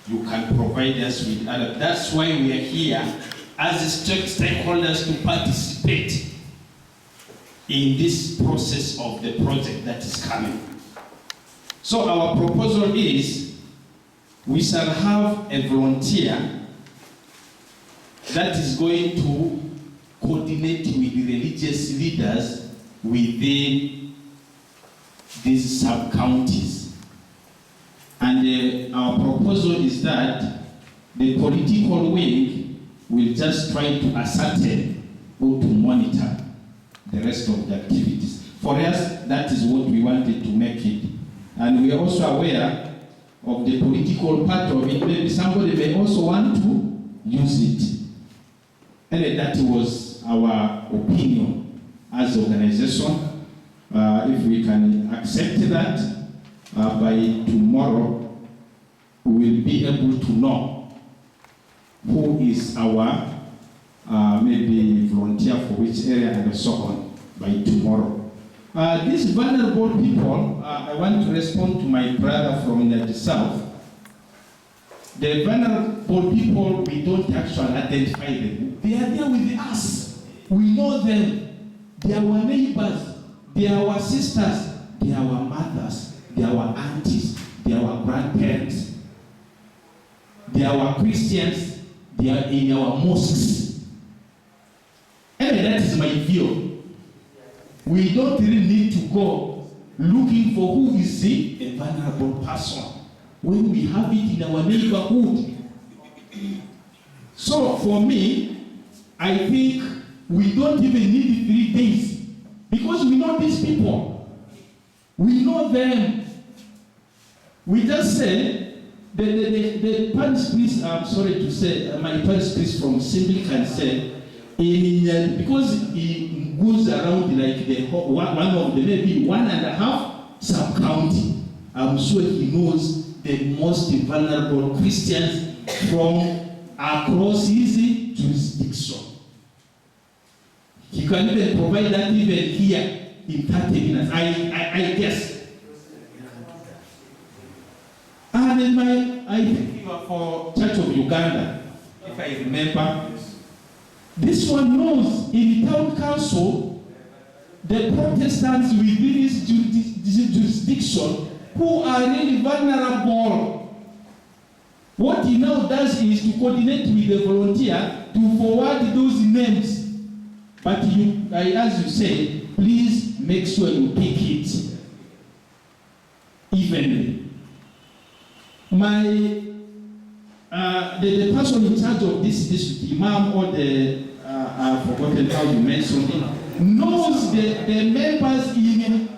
S3: You can provide us with other. That's why we are here as stakeholders to participate in this process of the project that is coming. So our proposal is we shall have a volunteer that is going to coordinate with the religious leaders within these sub-counties. And our proposal is that the political wing will just try to ascertain or to monitor the rest of the activities. For us, that is what we wanted to make it. And we are also aware of the political part of it. Maybe somebody may also want to use it. And that was our opinion as an organization. If we can accept that, by tomorrow, we will be able to know who is our maybe volunteer for which area and so on by tomorrow. These vulnerable people, I want to respond to my brother from the south. The vulnerable people, we don't actually identify them. They are there with us. We know them. They are our neighbors. They are our sisters. They are our mothers. They are our aunties. They are our grandparents. They are our Christians. They are in our mosques. And that is my view. We don't really need to go looking for who is a vulnerable person when we have it in our neighborhood. So for me, I think we don't even need 3 days because we know these people. We know them. We just say, the parish priest, I'm sorry to say, my parish priest from Assembly can say, because he goes around like the one of the maybe 1.5 sub-county, I'm sure he knows the most vulnerable Christians from across his jurisdiction. He can even provide that even here in 30 minutes, I guess. And then I think for Church of Uganda, if I remember, this one knows in the town council, the Protestants within his jurisdiction who are really vulnerable.
S4: What he now does is to coordinate with the volunteer to forward those names. But as you say, please make sure you pick it evenly. The person in charge of this district, Imam or I've forgotten how you mentioned it, knows the members in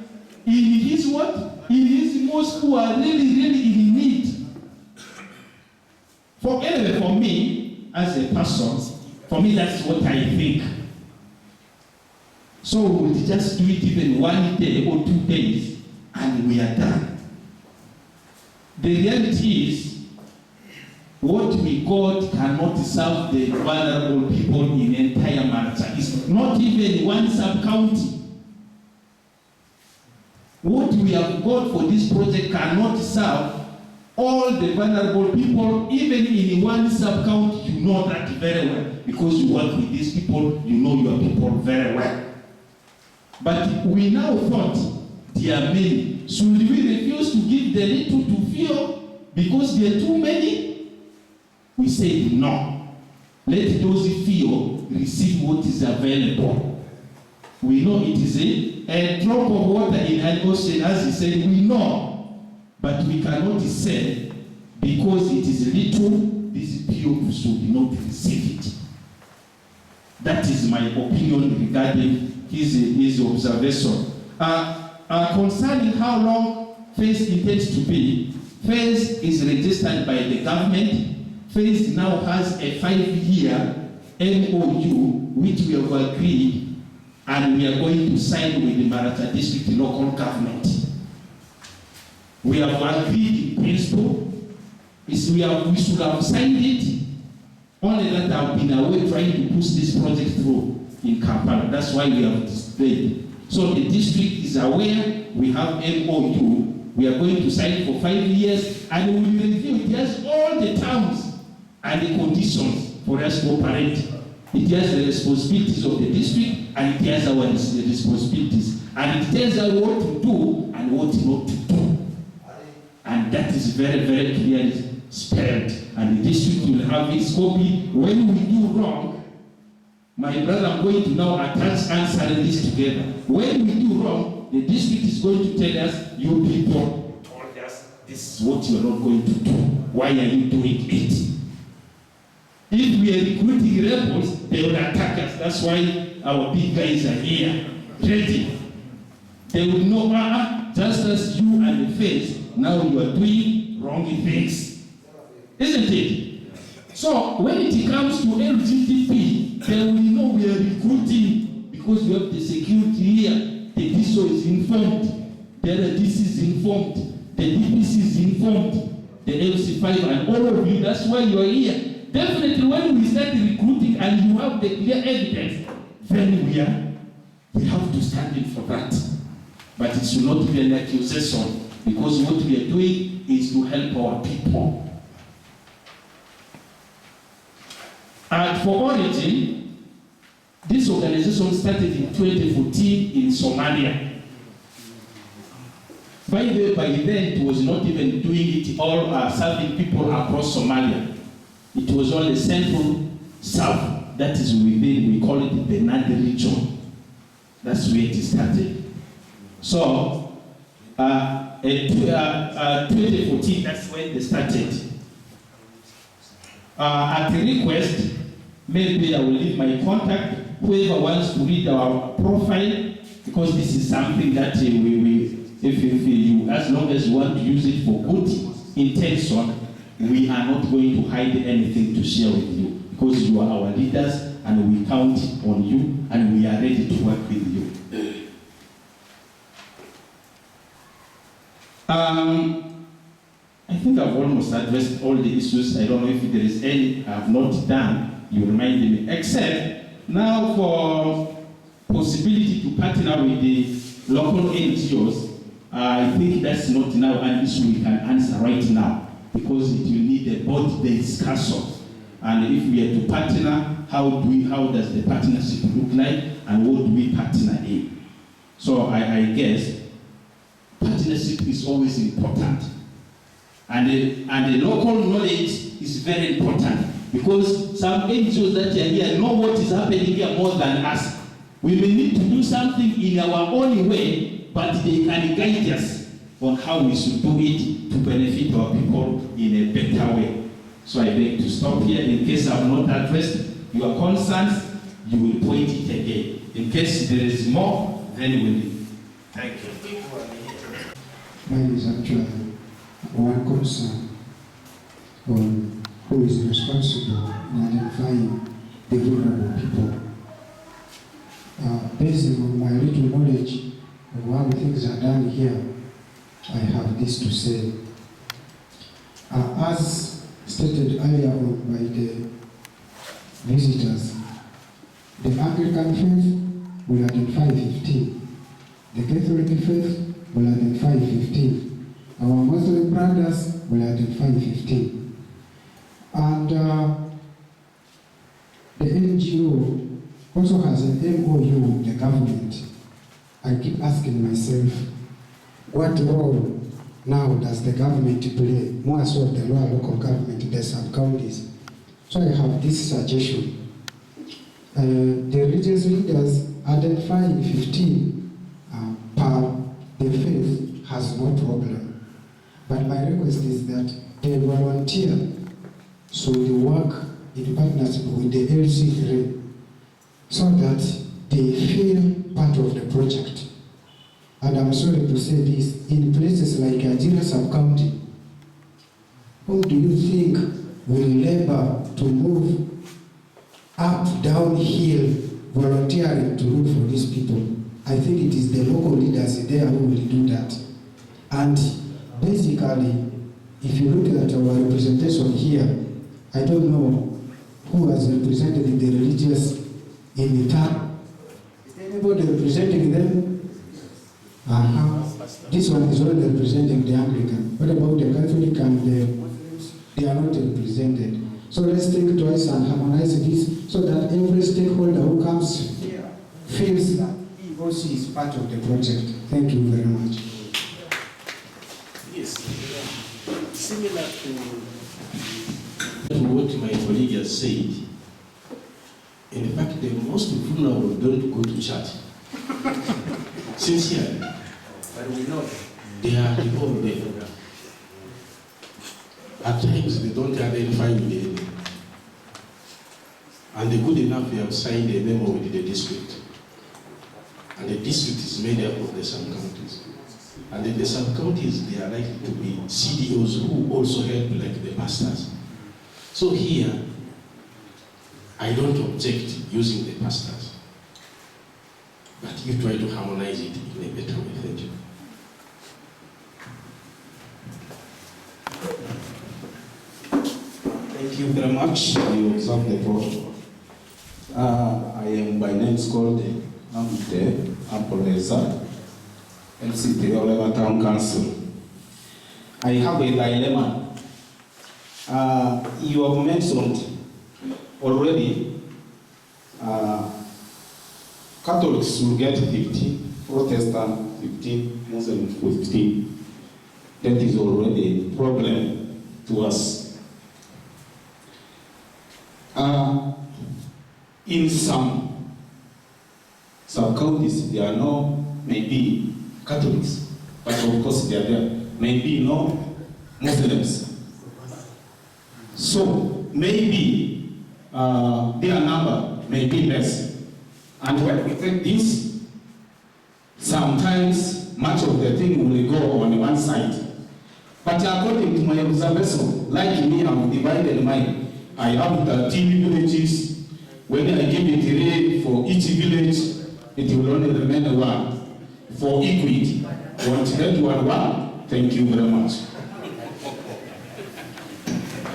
S4: his what? In his mosque who are really in need. For me, as a person, for me that's what I think. So we'll just do it even 1 day or 2 days, and we are done. The reality is, what we got cannot serve the vulnerable people in entire Maracha. It's not even one sub-county. What we have got for this project cannot serve all the vulnerable people, even in one sub-county. You know that very well, because you work with these people, you know your people very well. But we now thought there are many. Should we refuse to give the little to few because there are too many? We said no. Let those few receive what is available. We know it is a drop of water in an ocean, as he said, we know. But we cannot say because it is little, these few should not receive it. That is my opinion regarding his observation. Concerning how long phase intends to be, phase is registered by the government. Phase now has a 5-year MOU which we have agreed, and we are going to sign with the Maracha District local government. We have agreed in principle. We should have signed it, only that I've been away trying to push this project through in Kampala. That's why we have displayed. So the district is aware we have MOU. We are going to sign for 5 years, and we will review. It has all the terms and the conditions for us to operate. It has the responsibilities of the district, and it has our responsibilities. And it tells us what to do and what not to do. And that is very, very clearly spelled. And the district will have its copy. When we do wrong, my brother, I'm going to now attach answering this together. When we do wrong, the district is going to tell us, you people told us this is what you are not going to do. Why are you doing it? If we are recruiting rebels, they will attack us. That's why our big guys are here, ready. They will know, just as you and the face, now you are doing wrong things. Isn't it? So when it comes to LGTB, they will know we are recruiting because we have the security here. The DSO is informed, the RDC is informed, the DPC is informed, the LC5, and all of you. That's why you are here. Definitely when we start recruiting and you have the clear evidence, then we have to stand in for that. But it should not be an accusation, because what we are doing is to help our people. And for origin, this organization started in 2014 in Somalia. By then it was not even doing it all, serving people across Somalia. It was only central south, that is within, we call it the Nandi region. That's where it started. So, in 2014, that's when they started. At the request, maybe I will leave my contact. Whoever wants to read our profile, because this is something that if you, as long as you want to use it for good intention, we are not going to hide anything to share with you, because you are our leaders and we count on you and we are ready to work with you. I think I've almost addressed all the issues. I don't know if there is any I have not done. You remind me, except now for possibility to partner with the local NGOs. I think that's not now an issue we can answer right now, because it will need a board-based discussion. And if we are to partner, how does the partnership look like, and what do we partner in? So I guess partnership is always important.
S5: And the local knowledge is very important, because some NGOs that are here know what is happening here more than us. We may need to do something in our own way, but they can guide us on how we should do it to benefit our people in a better way. So I beg to stop here. In case I have not addressed your concerns, you will point it again. In case there is more, then we will. Thank you.
S9: Mine is actually one concern on who is responsible in identifying the vulnerable people. Based on my little knowledge of how things are done here, I have this to say. As stated earlier on by the visitors, the Anglican faith will identify 15. The Catholic faith will identify 15. Our Muslim brothers will identify 15. And the NGO also has an MOU with the government. I keep asking myself, what role now does the government play, more so the local government, the sub-counties? So I have this suggestion. The religious leaders identifying 15 per the faith has no problem. But my request is that they volunteer, so they work in partnership with the LC3, so that they feel part of the project. And I'm sorry to say this, in places like Ajira sub-county, who do you think will labor to move up, downhill, volunteering to look for these people? I think it is the local leaders there who will do that. And basically, if you look at our representation here, I don't know who has represented the religious in the town. Is there anybody representing them? This one is only representing the Anglican. What about the Catholic and the Muslims? They are not represented. So let's think twice and harmonize this so that every stakeholder who comes here feels that he or she is part of the project. Thank you very much.
S5: Yes. Similar to what my colleague has said, in fact, the most vulnerable don't go to church. Sincerely. But we know they are the whole day. At times they don't identify with the enemy. And the good enough they have signed a memo with the district. And the district is made up of the sub-counties. And in the sub-counties they are likely to be CDOs who also help like the pastors. So here, I don't object using the pastors. But you try to harmonize it in a better way. Thank you.
S10: Thank you very much. You observe the protocol. I am by name called Amute Ampoleza, LC3 Oleva Town Council. I have a dilemma. You have mentioned already Catholics will get 50, Protestant 15, Muslim 15. That is already a problem to us. In some sub-counties, there are no, maybe Catholics, but of course they are there. Maybe no Muslims. So maybe their number may be less. And when we take this, sometimes much of the thing will go on one side. But according to my observation, like me, I'm divided mine. I have 13 villages. When I give it away for each village, it will only remain one. For equity, want to get one? Thank you very much.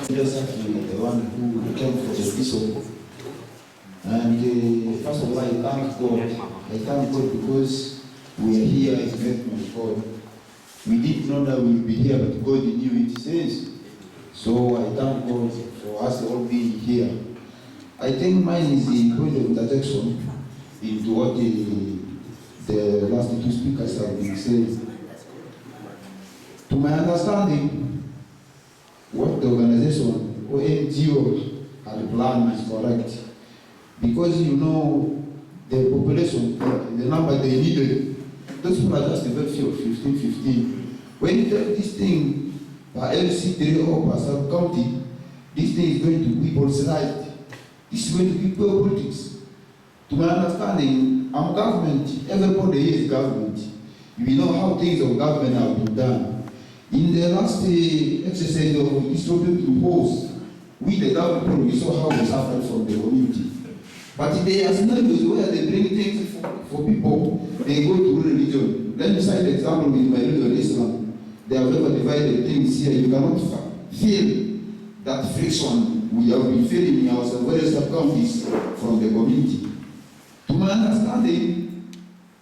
S11: The one who came for the bishop. And first of all, I thank God. I thank God because we are here as men of God. We didn't know that we would be here, but God knew it says. So I thank God for us all being here. I think mine is the point of interjection into what the last two speakers have been saying. To my understanding, what the organization or NGO had planned is correct. Because you know, the population, the number they needed, those people are just a very few, 15. When you take this thing by LC3 or per sub-county, this thing is going to be politicized. This is going to be politics. To my understanding, I'm government, everybody is government. We know how things of government have been done. In the last exercise of distributing impose, we the government, we saw how we suffered from the community. But there are scenarios where they bring things for people, they go to religion. Let me cite an example with my religion, Islam. They have never divided things here. You cannot feel that friction we have been feeling in our various sub-counties from the community. To my understanding,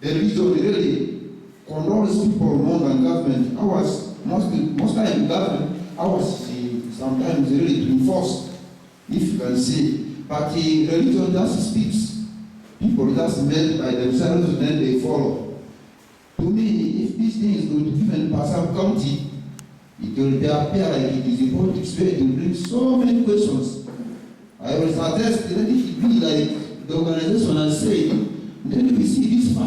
S11: the religion really controls people more than government. Ours, most time government, ours sometimes really to enforce, if you can see. But the religion just speaks. People just melt by themselves and then they follow. To me, if this thing is going to be in Passau County, it will appear like it is a politics where it will bring so many questions. I will suggest that it should be like the organization has said, then we see this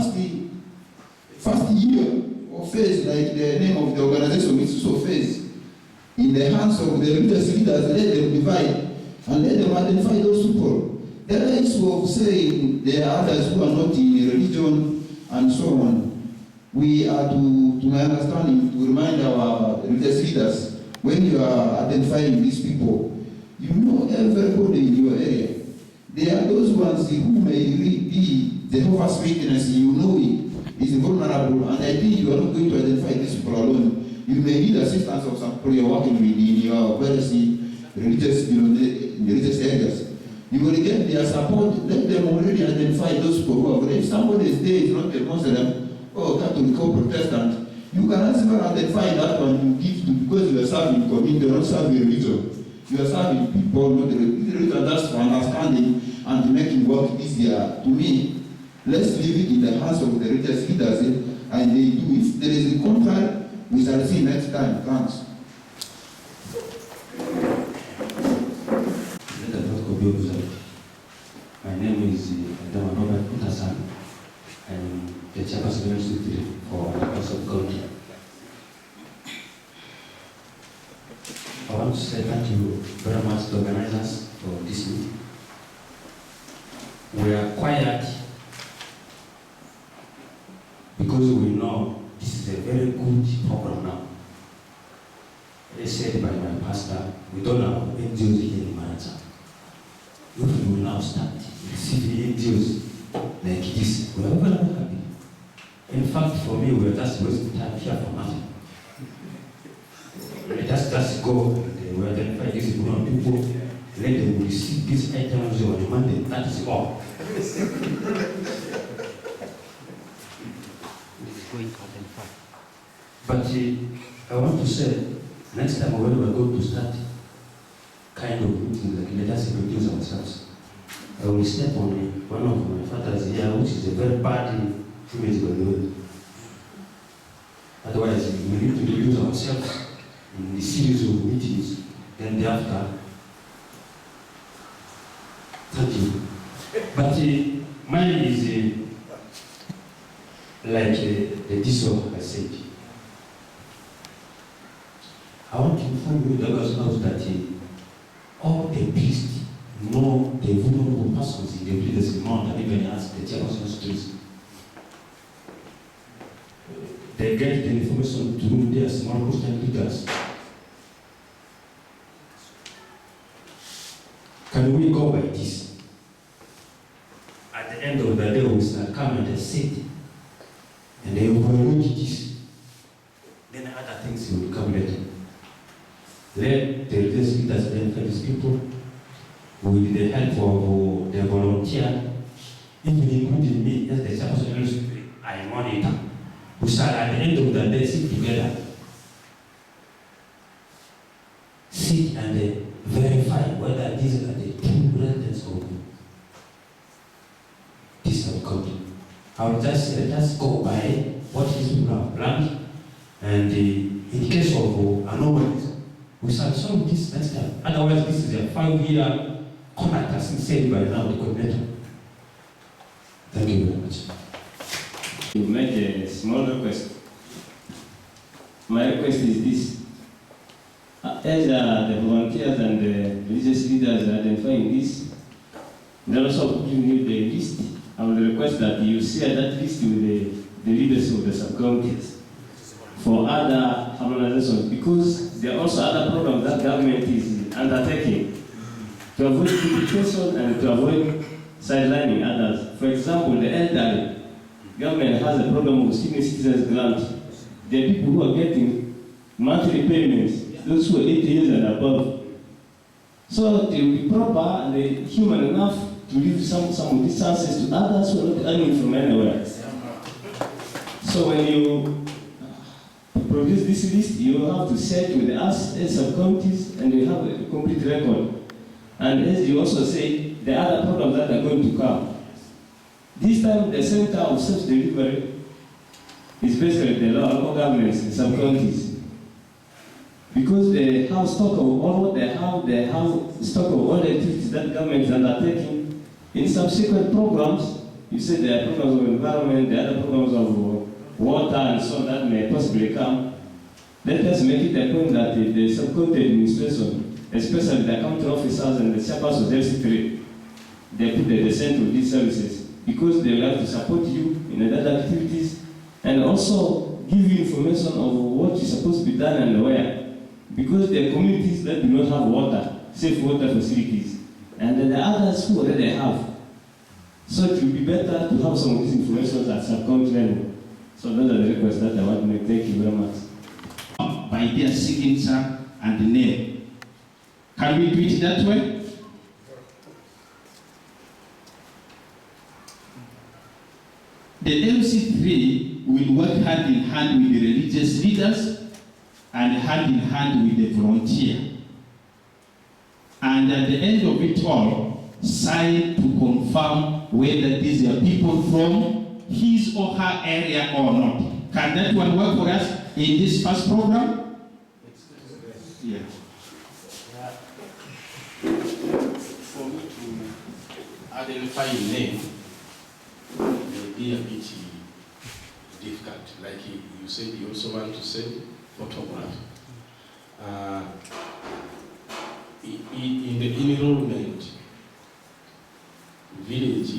S11: first year or phase, like the name of the organization is so phase, in the hands of the religious leaders, let them divide and let them identify those people. The rights of saying there are others who are not in religion and so on. We are to my understanding, to remind our religious leaders, when you are identifying these people, you know everybody in your area. There are those ones who may be Jehovah's Witness, you know it is vulnerable, and I think you are not going to identify these people alone. You may need assistance of some people you are working with in your various religious areas. You will get their support, let them already identify those people who are. If somebody is there, is not a Muslim or Catholic or Protestant, you can also identify that one you give to, because you are serving community, you are not serving religion. You are serving people, not the religion, that's for understanding and to making work easier. To me, let's leave it in the hands of the religious leaders, and they do. If there is a contract, we shall see next time. Thanks.
S12: My name is Robert Utasan. I'm the chairperson for the Passau County. I want to say thank you very much to organizers for this meeting. We are quiet because we know this is a very good program now. As said by my pastor, we don't have NGOs here in Maracha. If we will now start receiving NGOs like this, we are very happy. In fact, for me, we are just wasting time here for nothing. We just go and we identify these people, let them receive these items on Monday. That is all. But I want to say, next time when we are going to start kind of meetings, like let us introduce ourselves. I will step on one of my fathers here, which is a very bad image by the way. Otherwise, we need to introduce ourselves in the series of meetings, then thereafter. Thank you. But mine is like the diesel has said. I want to inform you, the knows that all the priests know the vulnerable persons in the villages more than even as the chairperson streets. They get the information through their small Christian leaders. Can we go by this? At the end of the day, we shall come and sit and they will overlook this. Then other things will come later. Let the religious leaders identify these people with the help of the volunteer, even including me as the chairperson. I monitor. We shall at the end of the day sit together, sit and verify whether these are the true residents of this country. I will just say, let us go by what these people have planned, and in case of anomalies, we shall solve this next time. Otherwise, this is a 5-year contract as said by now the coordinator. Thank you very much.
S1: You make a small request. My request is this. As the volunteers and the religious leaders are identifying this, they're also giving you the list. I will request that you share that list with the leaders of the sub-counties for other harmonizations, because there are also other programs that government is undertaking to avoid duplication and to avoid sidelining others. For example, the elderly, government has a program of senior citizens grant. The people who are getting monthly payments, those who are 80 years and above. So they will be proper and human enough to leave some of these chances to others who are not earning from anywhere. So when you produce this list, you have to share it with us as sub-counties, and you have a complete record. And as you also say, the other programs that are going to come. This time, the center of self-delivery is basically the local governments in sub-counties. Because they have stock of all what they have stock of all the activities that government is undertaking. In subsequent programs, you said there are programs of environment, there are other programs of water and so that may possibly come. Let us make it a point that the sub-county administration, especially the county officers and the chairpersons of LC3, they put the center of these services because they will have to support you in other activities and also give you information of what is supposed to be done and where. Because there are communities that do not have water, safe water facilities, and then the others who already have. So it will be better to have some of this information at sub-county level. So those are the requests that I want to make. Thank you very much.
S3: By their signature and name. Can we do it that way? The LC3 will work hand in hand with the religious leaders and hand in hand with the volunteer. And at the end of it all, sign to confirm whether these are people from his or her area or not. Can that one work for us in this first program? Yeah.
S5: For me to identify a name may be a bit difficult. Like you said, you also want to send photograph. In the enrollment, village,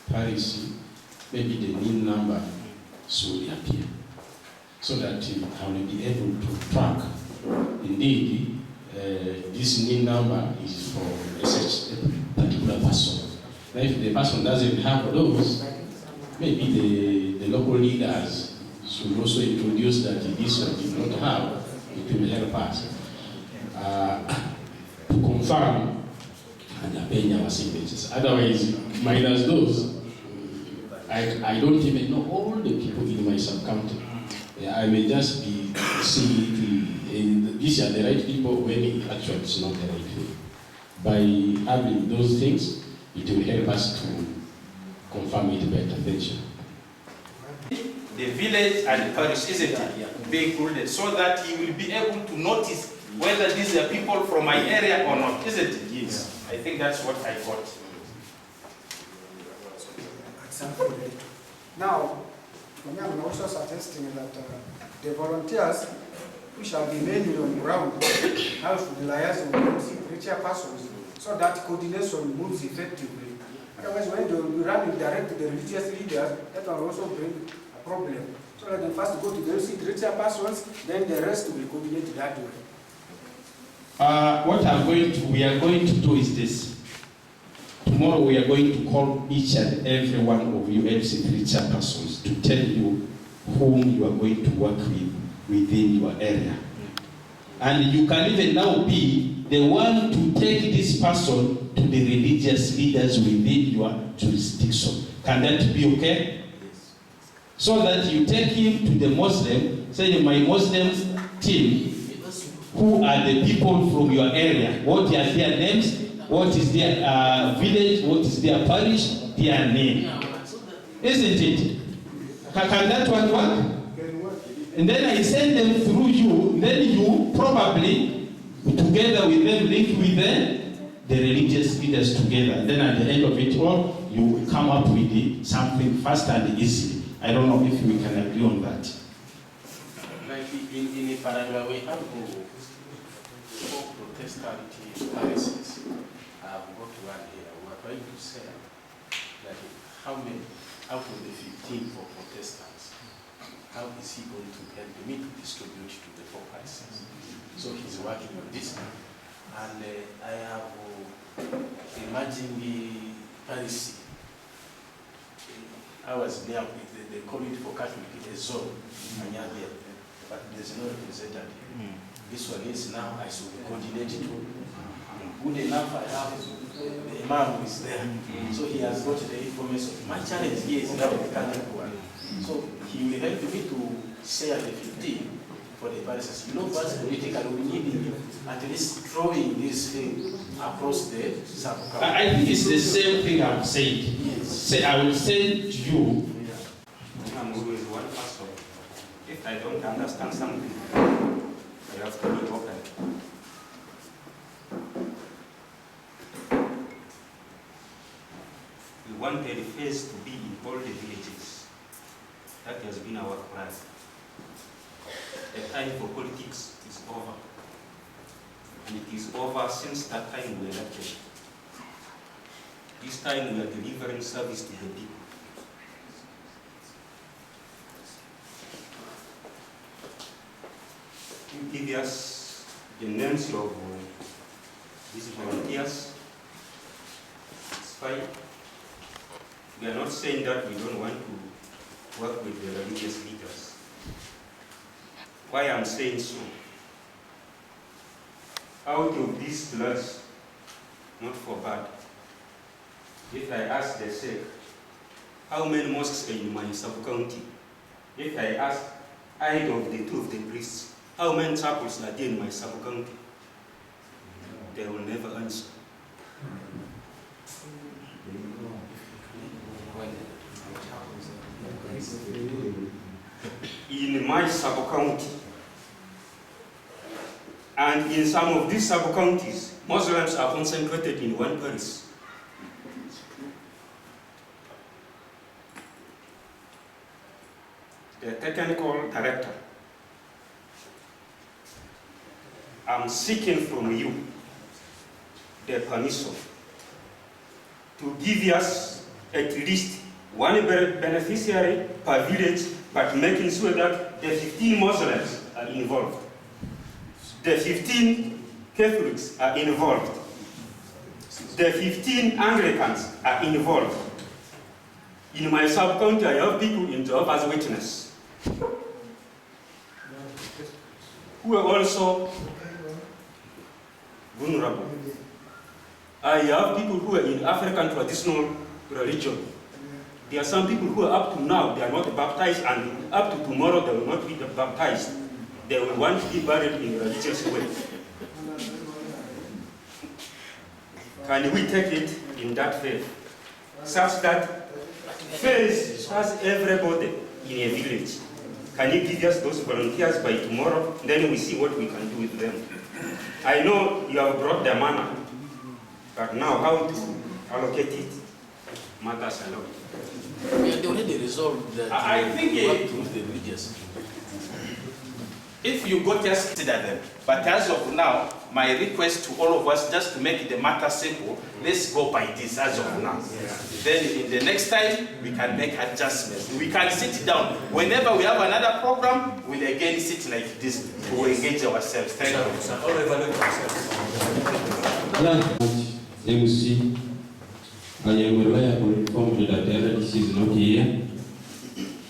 S5: parish, maybe the NIN number should appear, so that I will be able to track. Indeed, this NIN number is for such a particular person. Now, if the person doesn't have those, maybe the local leaders should also introduce that this one did not have. It will help us to confirm and append our signatures. Otherwise, minus those, I don't even know all the people in my sub-county. I may just be seeing these are the right people when it actually is not the right thing. By having those things, it will help us to confirm it better. Thank you.
S3: The village and the parish, isn't it? Be included so that he will be able to notice whether these are people from my area or not, isn't it? Yes. I think that's what I got.
S13: Now, I'm also suggesting that the volunteers who shall be mainly on the ground have to liaise with richer persons so that coordination moves effectively. Otherwise, when they will be running direct to the religious leaders, that will also bring a problem. So that they first go to the richer persons, then the rest will be coordinated that way.
S3: What we are going to do is this. Tomorrow we are going to call each and every one of you LC3 chairpersons to tell you whom you are going to work with within your area. And you can even now be the one to take this person to the religious leaders within your jurisdiction. Can that be okay? So that you take him to the Muslim, say my Muslim team, who are the people from your area, what are their names, what is their village, what is their parish, their name. Isn't it? Can that one work? And then I send them through you, then you probably
S10: together with them, link with them, the religious leaders together. And then at the end of it all, you come up with something fast and easy. I don't know if we can agree on that.
S5: Like in Paraguay, we have 4 Protestant parishes. I've got one here. We are trying to say that how many out of the 15 for Protestants, how is he going to help me to distribute to the 4 parishes? So he's working on this now. And I have imagined the parish. I was there, they call it for Catholic a zone, but there's no representative. This one is now, I should coordinate it. Good enough, I have the Imam who is there. So he has got the information. My challenge here is now the Catholic one. So he will help me to share the 15 for the parishes. You know, what's political, we need at least throwing this thing across the sub-county.
S10: I think it's the same thing I've said.
S5: Yes.
S10: Say, I will send you.
S7: I'm always one person. If I don't understand something, I have to be open. We wanted first to be in all the villages. That has been our cry. The time for politics is over. And it is over since that time we elected. This time we are delivering service to the people. You give us the names of these volunteers. It's fine. We are not saying that we don't want to work with the religious leaders. Why I'm saying so? Out of these floods, not for bad, if I ask the Sheikh, how many mosques are in my sub-county? If I ask either of the 2 of the priests, how many chapels are there in my sub-county? They will never answer. In my sub-county, and in some of these sub-counties, Muslims are concentrated in one parish. The technical director, I'm seeking from you the permission to give us at least one beneficiary per village, but making sure that the 15 Muslims are involved. The 15 Catholics are involved. The 15 Anglicans are involved. In my sub-county, I have people in Jehovah's Witness who are also vulnerable. I have people who are in African traditional religion. There are some people who are up to now, they are not baptized, and up to tomorrow they will not be baptized. They will want to be buried in a religious way. Can we take it in that faith? Such that faith has everybody in a village. Can you give us those volunteers by tomorrow? Then we see what we can do with them. I know you have brought the manna, but now how to allocate it matters a lot.
S5: We had already resolved that.
S10: I think
S5: we work with the religious.
S3: If you go just consider them. But as of now, my request to all of us, just to make the matter simple, let's go by this as of now. Then in the next time, we can make adjustments. We can sit down. Whenever we have another program, we'll again sit like this to engage ourselves. Thank you.
S14: MC, I am reliable informed that this is not here.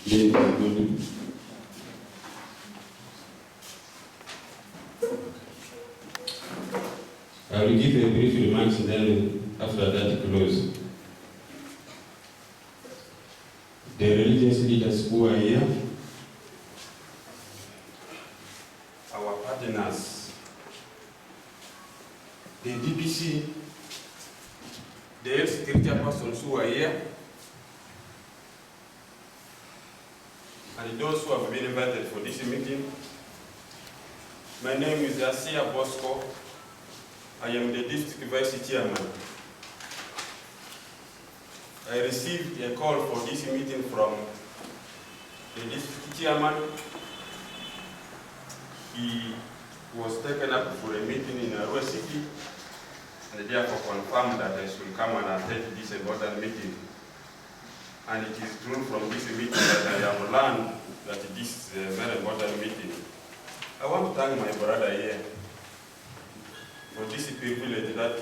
S14: Then we are going to I will give a brief remarks and then after that close. The religious leaders who are here, our partners, the DBC, the health security persons who are here, and those who have been invited for this meeting,
S15: My name is Asia Bosco. I am the district vice chairman. I received a call for this meeting from the district chairman. He was taken up for a meeting in Arua City, and therefore confirmed that I should come and attend this important meeting. And it is true from this meeting that I have learned that this is a very important meeting. I want to thank my brother here for this privilege that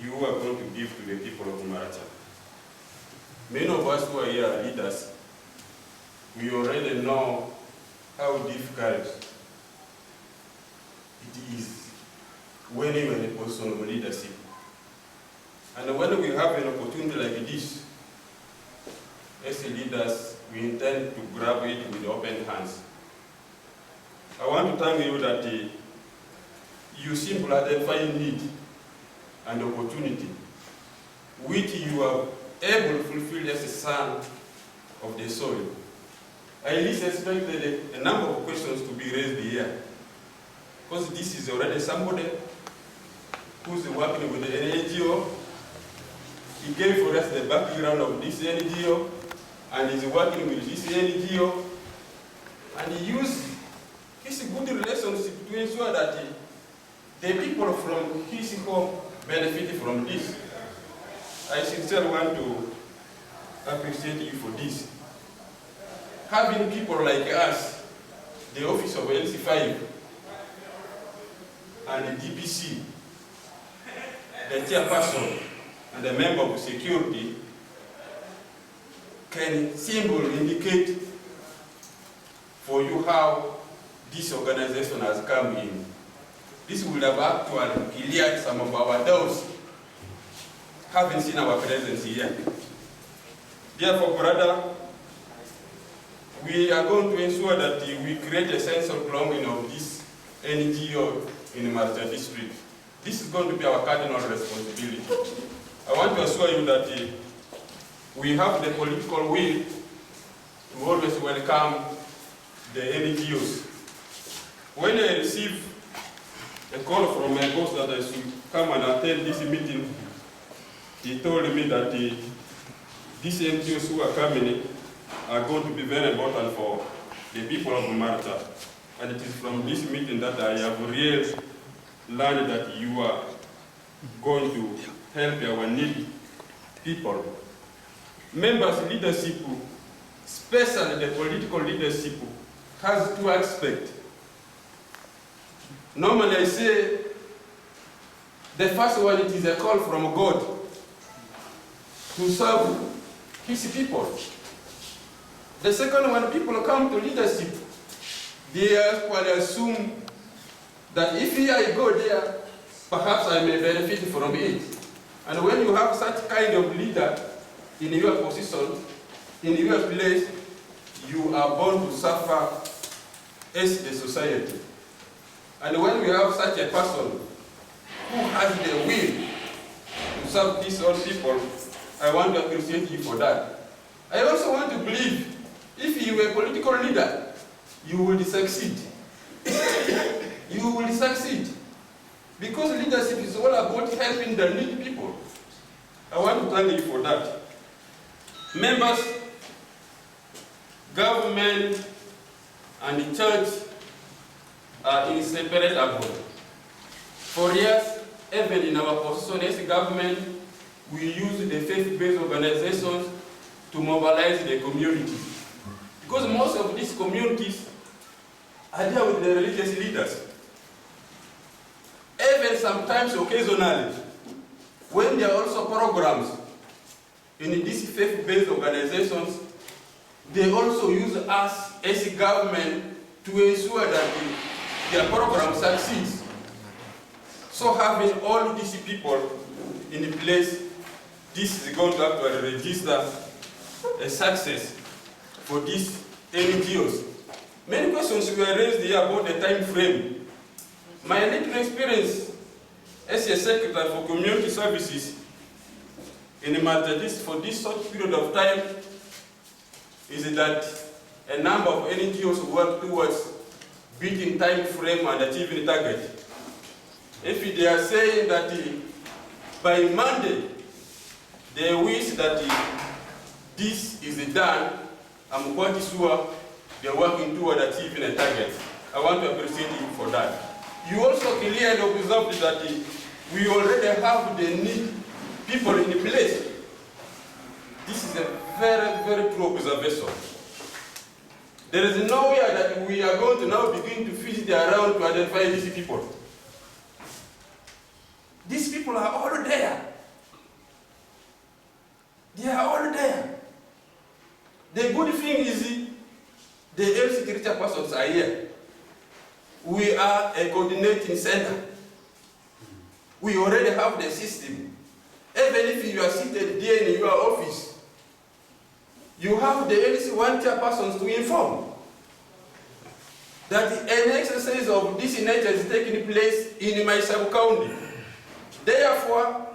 S15: you are going to give to the people of Maracha. Many of us who are here are leaders. We already know how difficult it is when you are in a position of leadership. And when we have an opportunity like this, as leaders, we intend to grab it with open hands. I want to thank you that you simply identify need and opportunity, which you are able to fulfill as a son of the soil. I least expected a number of questions to be raised here, because this is already somebody who's working with the NGO. He gave for us the background of this NGO, and is working with this NGO, and he used his good relationship to ensure that the people from his home benefit from this. I sincerely want to appreciate you for this. Having people like us, the office of LC5 and the DPC, the chairperson and the member of security, can simply indicate for you how this organization has come in. This would have actually cleared some of our doubts, having seen our presence here. Therefore, brother, we are going to ensure that we create a sense of belonging of this NGO in the Maracha district. This is going to be our cardinal responsibility. I want to assure you that we have the political will to always welcome the NGOs. When I received a call from my boss that I should come and attend this meeting, he told me that these NGOs who are coming are going to be very important for the people of Maracha. And it is from this meeting that I have really learned that you are going to help our needy people. Members' leadership, especially the political leadership, has two aspects. Normally I say, the first one, it is a call from God to serve his people. The second one, people come to leadership, they actually assume that if I go there, perhaps I may benefit from it. And when you have such kind of leader in your position, in your place, you are born to suffer as the society. And when we have such a person who has the will to serve these old people, I want to appreciate you for that. I also want to believe if you are a political leader, you will succeed. You will succeed. Because leadership is all about helping the needy people. I want to thank you for that. Members, government, and the church are inseparable. For years, even in our position as government, we use the faith-based organizations to mobilize the community. Because most of these communities are there with the religious leaders. Even sometimes, occasionally, when there are also programs in these faith-based organizations, they also use us as a government to ensure that their program succeeds. So having all these people in place, this is going to actually register a success for these NGOs. Many questions were raised here about the time frame. My little experience as a secretary for community services in Maracha for this short period of time is that a number of NGOs work towards beating time frame and achieving target. If they are saying that by Monday, they wish that this is done, I'm quite sure they're working toward achieving a target. I want to appreciate you for that. You also clearly observed that we already have the need people in place. This is a very, very true observation. There is nowhere that we are going to now begin to visit around to identify these people. These people are all there. They are all there. The good thing is the health security persons are here. We are a coordinating center. We already have the system. Even if you are seated there in your office, you have the LC1 chairpersons to inform that an exercise of this nature is taking place in my sub-county. Therefore,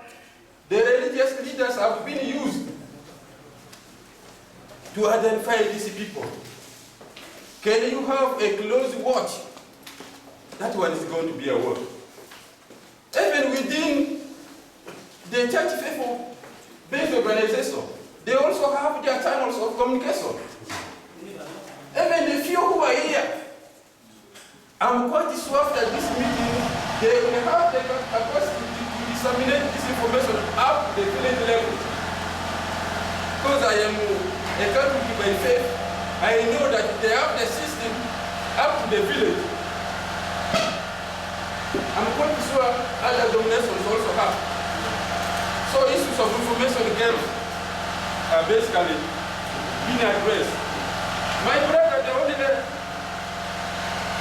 S15: the religious leaders have been used to identify these people. Can you have a close watch? That one is going to be a work. Even within the church faithful-based organization, they also have their channels of communication. Even the few who are here, I'm quite sure after this meeting, they will have the capacity to disseminate this information up to the village level. Because I am a Catholic by faith, I know that they have the system up to the village. I'm quite sure other denominations also have. So issues of information games are basically being addressed. My brother, the only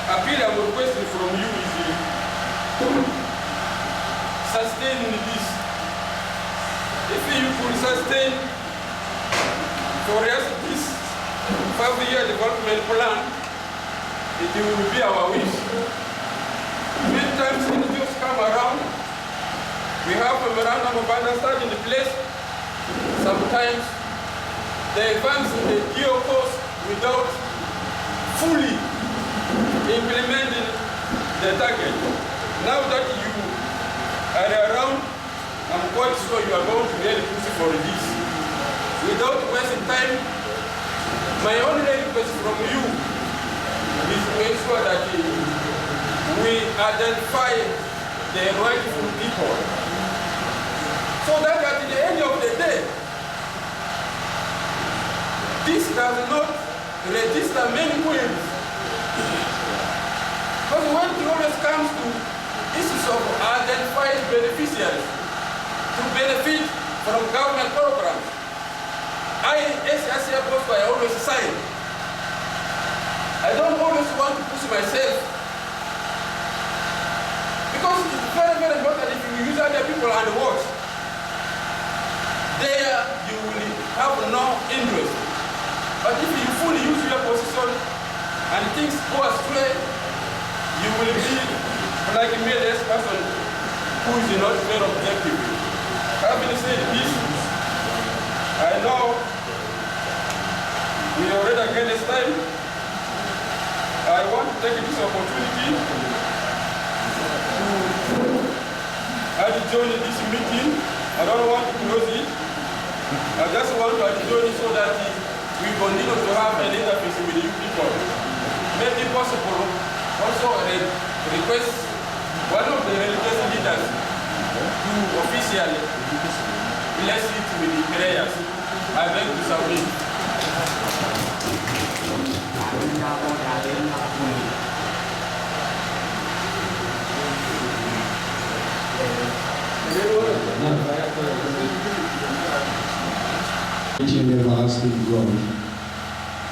S15: appeal I'm requesting from you is sustaining this. If you could sustain for us this 5-year development plan, it will be our wish. Many times when things come around, we have a memorandum of understanding in place. Sometimes they advance in the geo course without fully implementing the target. Now that you are around, I'm quite sure you are going to really push for this. Without wasting time, my only request from you is to ensure that we identify the rightful people, so that at the end of the day, this does not register many queries. Because when it always comes to issues of identified beneficiaries to benefit from government programs, I, as a post, I always sign. I don't always want to push myself, because it's very, very important if you use other people and watch. There you will have no interest. But if you fully use your position and things go astray, you will be like me, this person who is not very objective. Having said this, I know we already against time. I want to take this opportunity to adjourn this meeting. I don't want to close it. I just want to adjourn it so that we continue to have an interface with you people. Maybe possible also request one of the religious leaders to officially bless it with the prayers. I beg to submit.
S9: And everlasting God,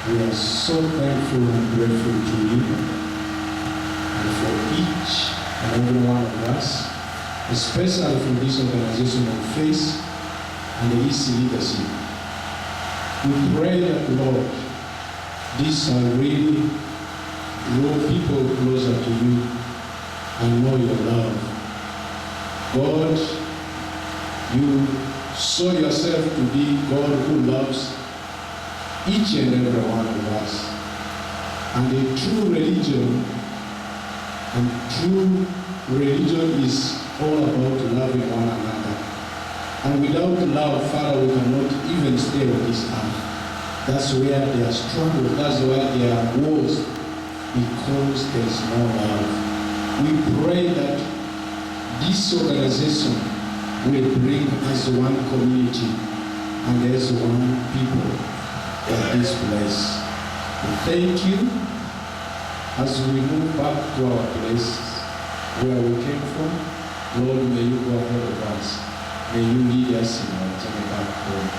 S9: we are so thankful and grateful to you, and for each and every one of us, especially from this organization of faith and the EC leadership. We pray that, Lord, these are really draw people closer to you and know your love. God, you show yourself to be God who loves each and every one of us. And a true religion
S10: And true religion is all about loving one another. And without love, Father, we cannot even stay on this earth. That's where there are struggles, that's where there are wars, because there is no love. We pray that this organization will bring us one community and as one people at this place. We thank you as we move back to our place where we came from. Lord, may you go ahead of us. May you lead us in our journey back home.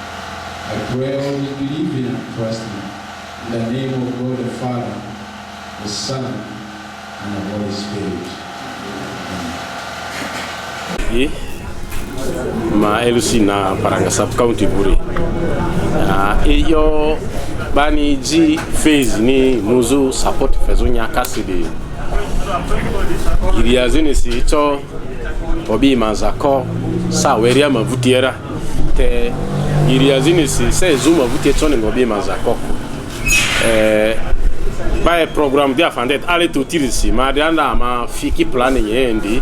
S10: I pray all we believe in and trust in the name of God the Father, the Son, and the Holy Spirit.
S16: Ma LC na Paranga Sub County Buri. Iyo bani ji phase ni muzu support fezunya kasidi. Iriazini si ito obi mazako sa weria mavutiera te iriazini si se zuma vutie tone obi mazako. By program dia fandet ale to tirisi ma dianda ma fiki planning yendi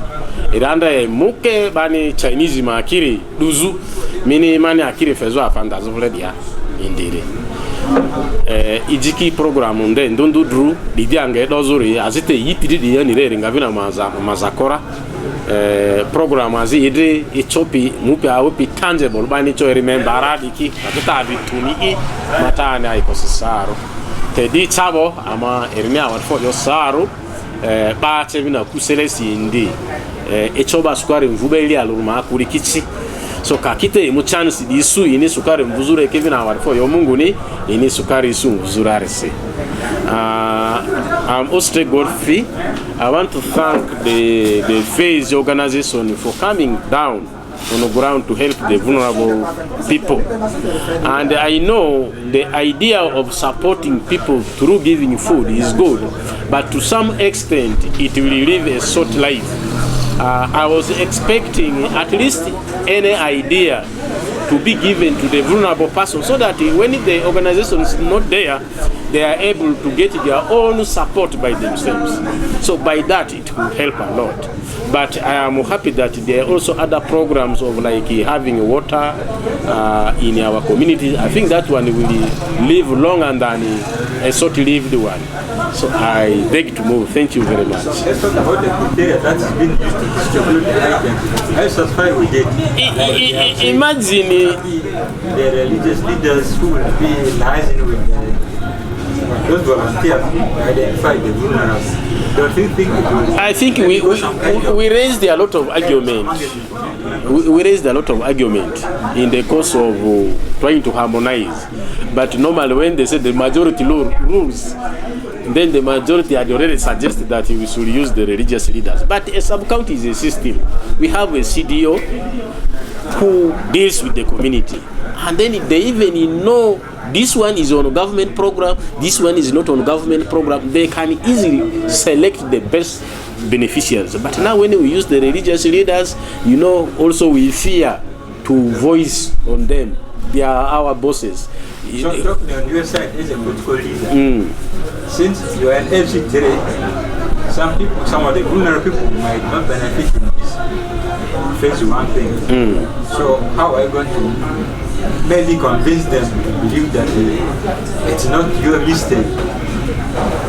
S16: iranda muke bani Chinese ma akiri duzu mini mani akiri fezo afanda zovle dia indire ijiki program nde ndundu dru didiange dozuri azite yipidi di yani re ngavina mazakora program azi ide ichopi mupe awopi tangible bani cho remember aradiki atata bituni matana ikosisaro tedi chabo ama ermia warfo yo saru ba chebina kuselesi ndi echoba sukari mvubeli aluruma kuri kichi so kakite mu chance disu ini sukari mvuzure kevina warfo yo mungu ni ini sukari isu mvuzurare se I'm also Godfrey. I want to thank the phase organization for coming down on the ground to help the vulnerable people. And I know the idea of supporting people through giving food is good, but to some extent it will live a short life. I was expecting at least any idea to be given to the vulnerable person so that when the organization is not there, they are able to get their own support by themselves. So by that it will help a lot. But I am happy that there are also other programs of like having water in our community. I think that one will live longer than a short-lived one. So I beg to move. Thank you very much.
S17: Let's talk about the criteria that's been used to distribute the items. How satisfied with it?
S16: Imagine
S17: the religious leaders who will be liaising with those volunteers to identify the vulnerable.
S16: I think we raised a lot of argument. We raised a lot of argument in the course of trying to harmonize. But normally when they said the majority rules, then the majority had already suggested that we should use the religious leaders. But a sub-county is a system. We have a CDO who deals with the community. And then they even know this one is on a government program, this one is not on a government program. They can easily select the best beneficiaries. But now when we use the religious leaders, you know, also we fear to voice on them. They are our bosses.
S17: So talking on your side is a political leader. Since you are an LC3, some of the vulnerable people might not benefit from this phase one thing. So how are you going to maybe convince them to believe that it's not your mistake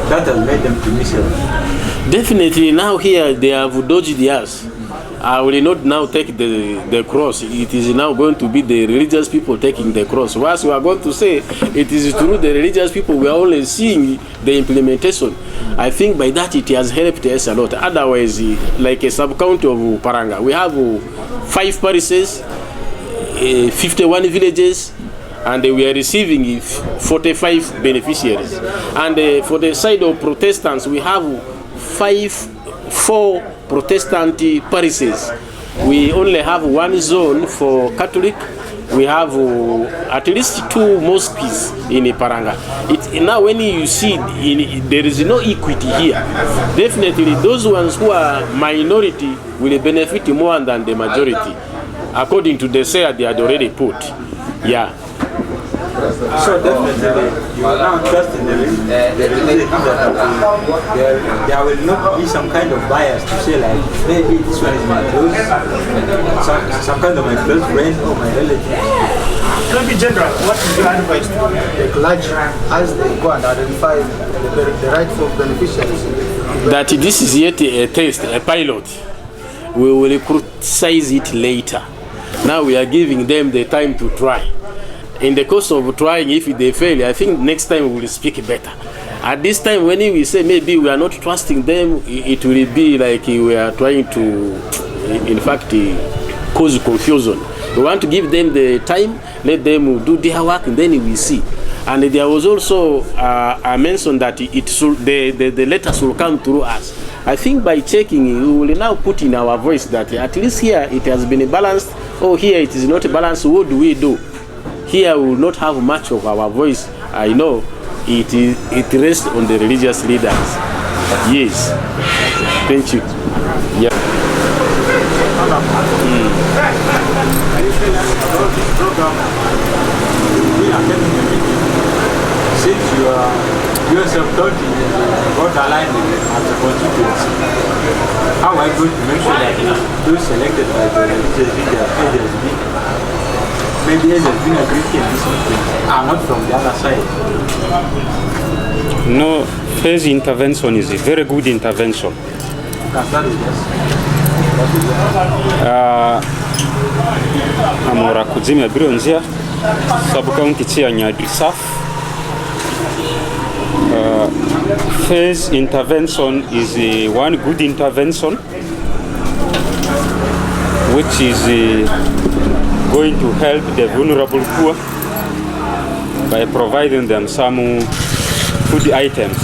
S17: that has made them to miss it?
S16: Definitely now here they have dodged the ass. I will not now take the cross. It is now going to be the religious people taking the cross. Once we are going to say it is through the religious people, we are only seeing the implementation. I think by that it has helped us a lot. Otherwise, like a sub-county of Paranga, we have 5 parishes, 51 villages, and we are receiving 45 beneficiaries. And for the side of Protestants, we have 4 Protestant parishes. We only have 1 zone for Catholic. We have at least 2 mosques in Paranga. Now when you see there is no equity here, definitely those ones who are minority will benefit more than the majority, according to the share they had already put. Yeah.
S17: So definitely, you are now trusting the religious leader that there will not be some kind of bias to say like, maybe this one is my close, some kind of my close friend or my relative.
S13: Maybe general, what is your advice to the clergy as they go and identify the rightful beneficiaries?
S16: That this is yet a test, a pilot. We will criticize it later. Now we are giving them the time to try. In the course of trying, if they fail, I think next time we will speak better. At this time, when we say maybe we are not trusting them, it will be like we are trying to, in fact, cause confusion. We want to give them the time, let them do their work, and then we see. And there was also a mention that the letters will come through us. I think by checking, we will now put in our voice that at least here it has been balanced, or here it is not balanced. What do we do? Here we will not have much of our voice. I know it rests on the religious leaders. Yes. Thank you. Yeah.
S17: Since you are yourself talking about alignment as a constituency, how are you going to make sure that those selected by the religious leaders, maybe as has been agreed in this meeting, are not from the other side?
S18: No, phase intervention is a very good intervention. Amora kuzimya Bronzia, sub-county chair Nyadrisaf. Phase intervention is one good intervention, which is going to help the vulnerable poor by providing them some food items.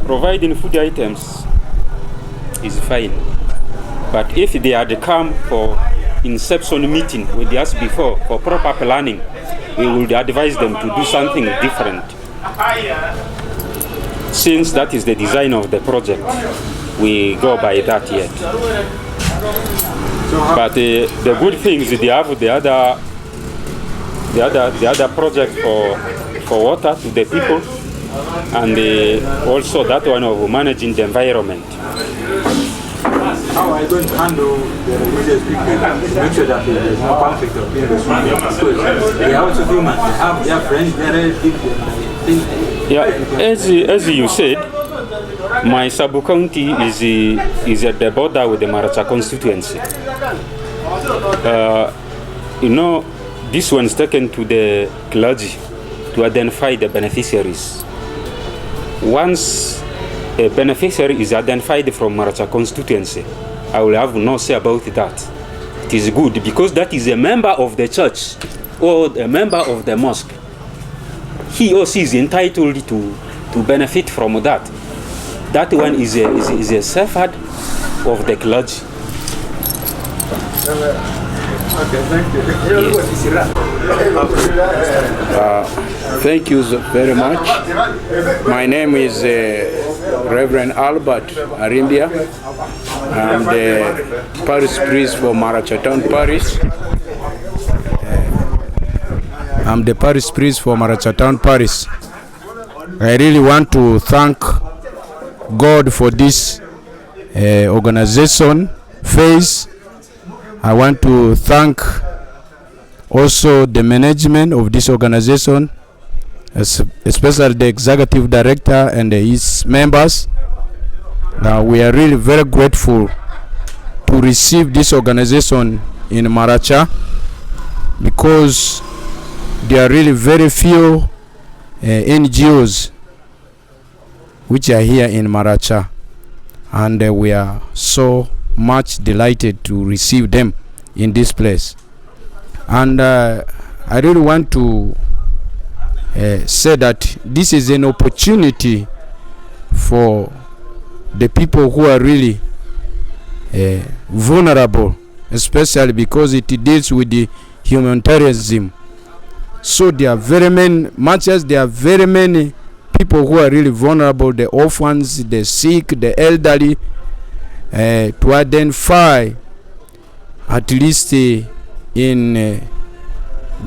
S18: Providing food items is fine, but if they had come for inception meeting with us before for proper planning, we would advise them to do something different. Since that is the design of the project, we go by that yet. But the good thing is they have the other project for water to the people, and also that one of managing the environment.
S17: How are you going to handle the religious people to make sure that there is no conflict of interest? Because they are also humans, they have their friends, their relatives,
S18: Yeah, as you said, my sub-county is at the border with the Maracha constituency. You know, this one is taken to the clergy to identify the beneficiaries. Once a beneficiary is identified from Maracha constituency, I will have no say about that. It is good because that is a member of the church or a member of the mosque. He or she is entitled to benefit from that. That one is a safeguard of the clergy.
S17: Okay, thank you.
S19: Thank you very much. My name is Reverend Albert Arimbia. I'm the parish priest for Maracha Town Parish. I'm the parish priest for Maracha Town Parish. I really want to thank God for this organization phase. I want to thank also the management of this organization, especially the executive director and his members. We are really very grateful to receive this organization in Maracha because there are really very few NGOs which are here in Maracha, and we are so much delighted to receive them in this place. And I really want to say that this is an opportunity for the people who are really vulnerable, especially because it deals with the humanitarianism. So there are very many, much as there are very many people who are really vulnerable, the orphans, the sick, the elderly, to identify at least in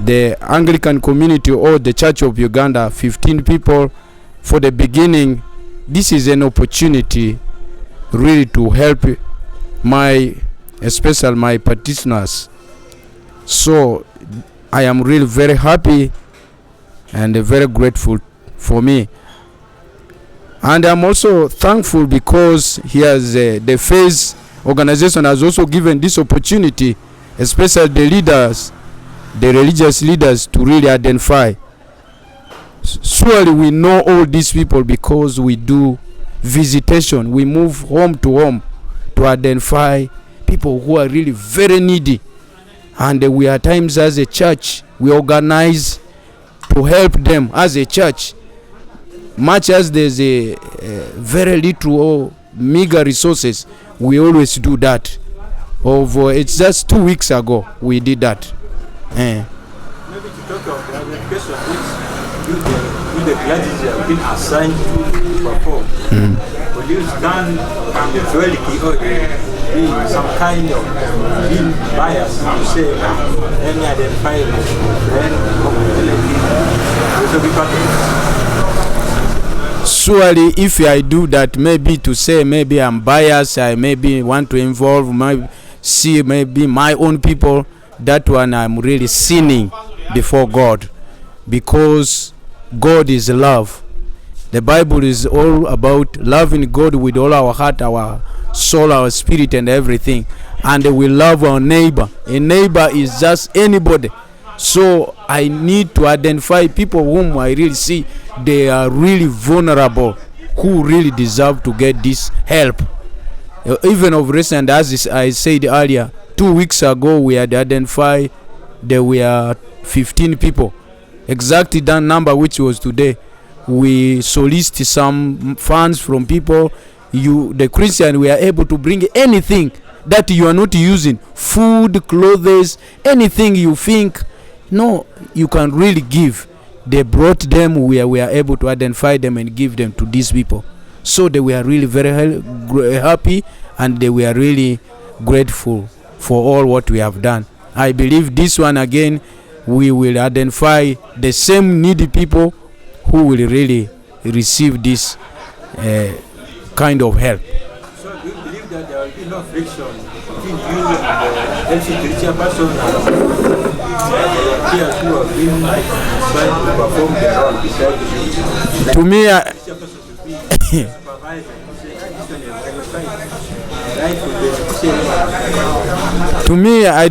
S19: the Anglican community or the Church of Uganda 15 people for the beginning. This is an opportunity really to help especially my parishioners. So I am really very happy and very grateful for me. And I'm also thankful because the Faith organization has also given this opportunity, especially the leaders, the religious leaders, to really identify. Surely we know all these people because we do visitation. We move home to home to identify people who are really very needy. And we at times as a church, we organize to help them as a church. Much as there's a very little or meager resources, we always do that. It's just 2 weeks ago we did that.
S17: Maybe to talk of the education which the clergies have been assigned to perform. Will you stand and the duality or be some kind of being biased to say any identify then also be part of it?
S19: Surely if I do that, maybe to say maybe I'm biased, I maybe want to involve maybe my own people, that one I'm really sinning before God, because God is love. The Bible is all about loving God with all our heart, our soul, our spirit and everything, and we love our neighbor. A neighbor is just anybody. So I need to identify people whom I really see they are really vulnerable, who really deserve to get this help. Even of recent, as I said earlier, 2 weeks ago we had identified there were 15 people. Exactly that number which was today. We solicit some funds from people. The Christian, we are able to bring anything that you are not using, food, clothes, anything you think you can really give. They brought them. We are able to identify them and give them to these people. So they were really very happy, and they were really grateful for all what we have done. I believe this one again, we will identify the same needy people who will really receive this kind of help.
S17: So do you believe that there will be no friction between you and the MC person and peers who have been trying to perform their role beside you?
S19: To me, I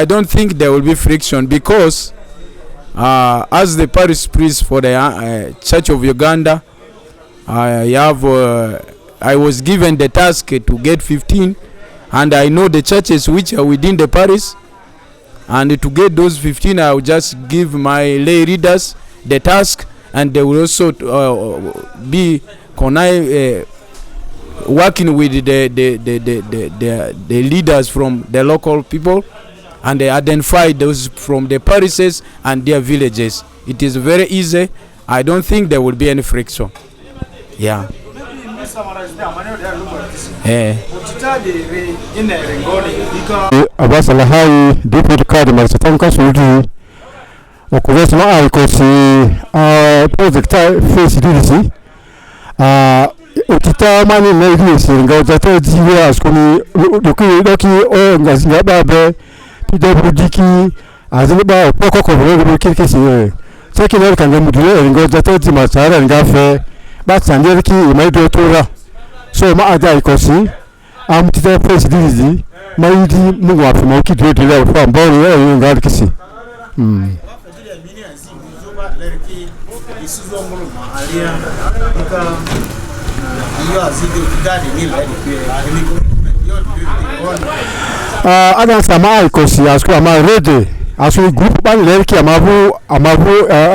S19: don't think there will be friction, because as the parish priest for the Church of Uganda, I was given the task to get 15, and I know the churches which are within the parish, and to get those 15 I will just give my lay readers the task, and they will also be working with the leaders from the local people, and they identify those from the parishes and their villages. It is very easy. I don't think there will be any friction. Yeah.
S6: Abasala hai deputy card Maracha Council okuvesa ma ikosi project face DDC utita mani na igisi ngauza tojiwa askuni doki o ngazinga babe PWDki aziniba poko ko bro kirkesi sekile kanga mudule ngauza toji masara ngafe batsange ki imaido tora so ma aja ikosi amutita face DDC maidi mungu apima ukidwe leo kwa mbori leo ngadikisi ada sama ikosi asko ama rede aso group ban lerki amavu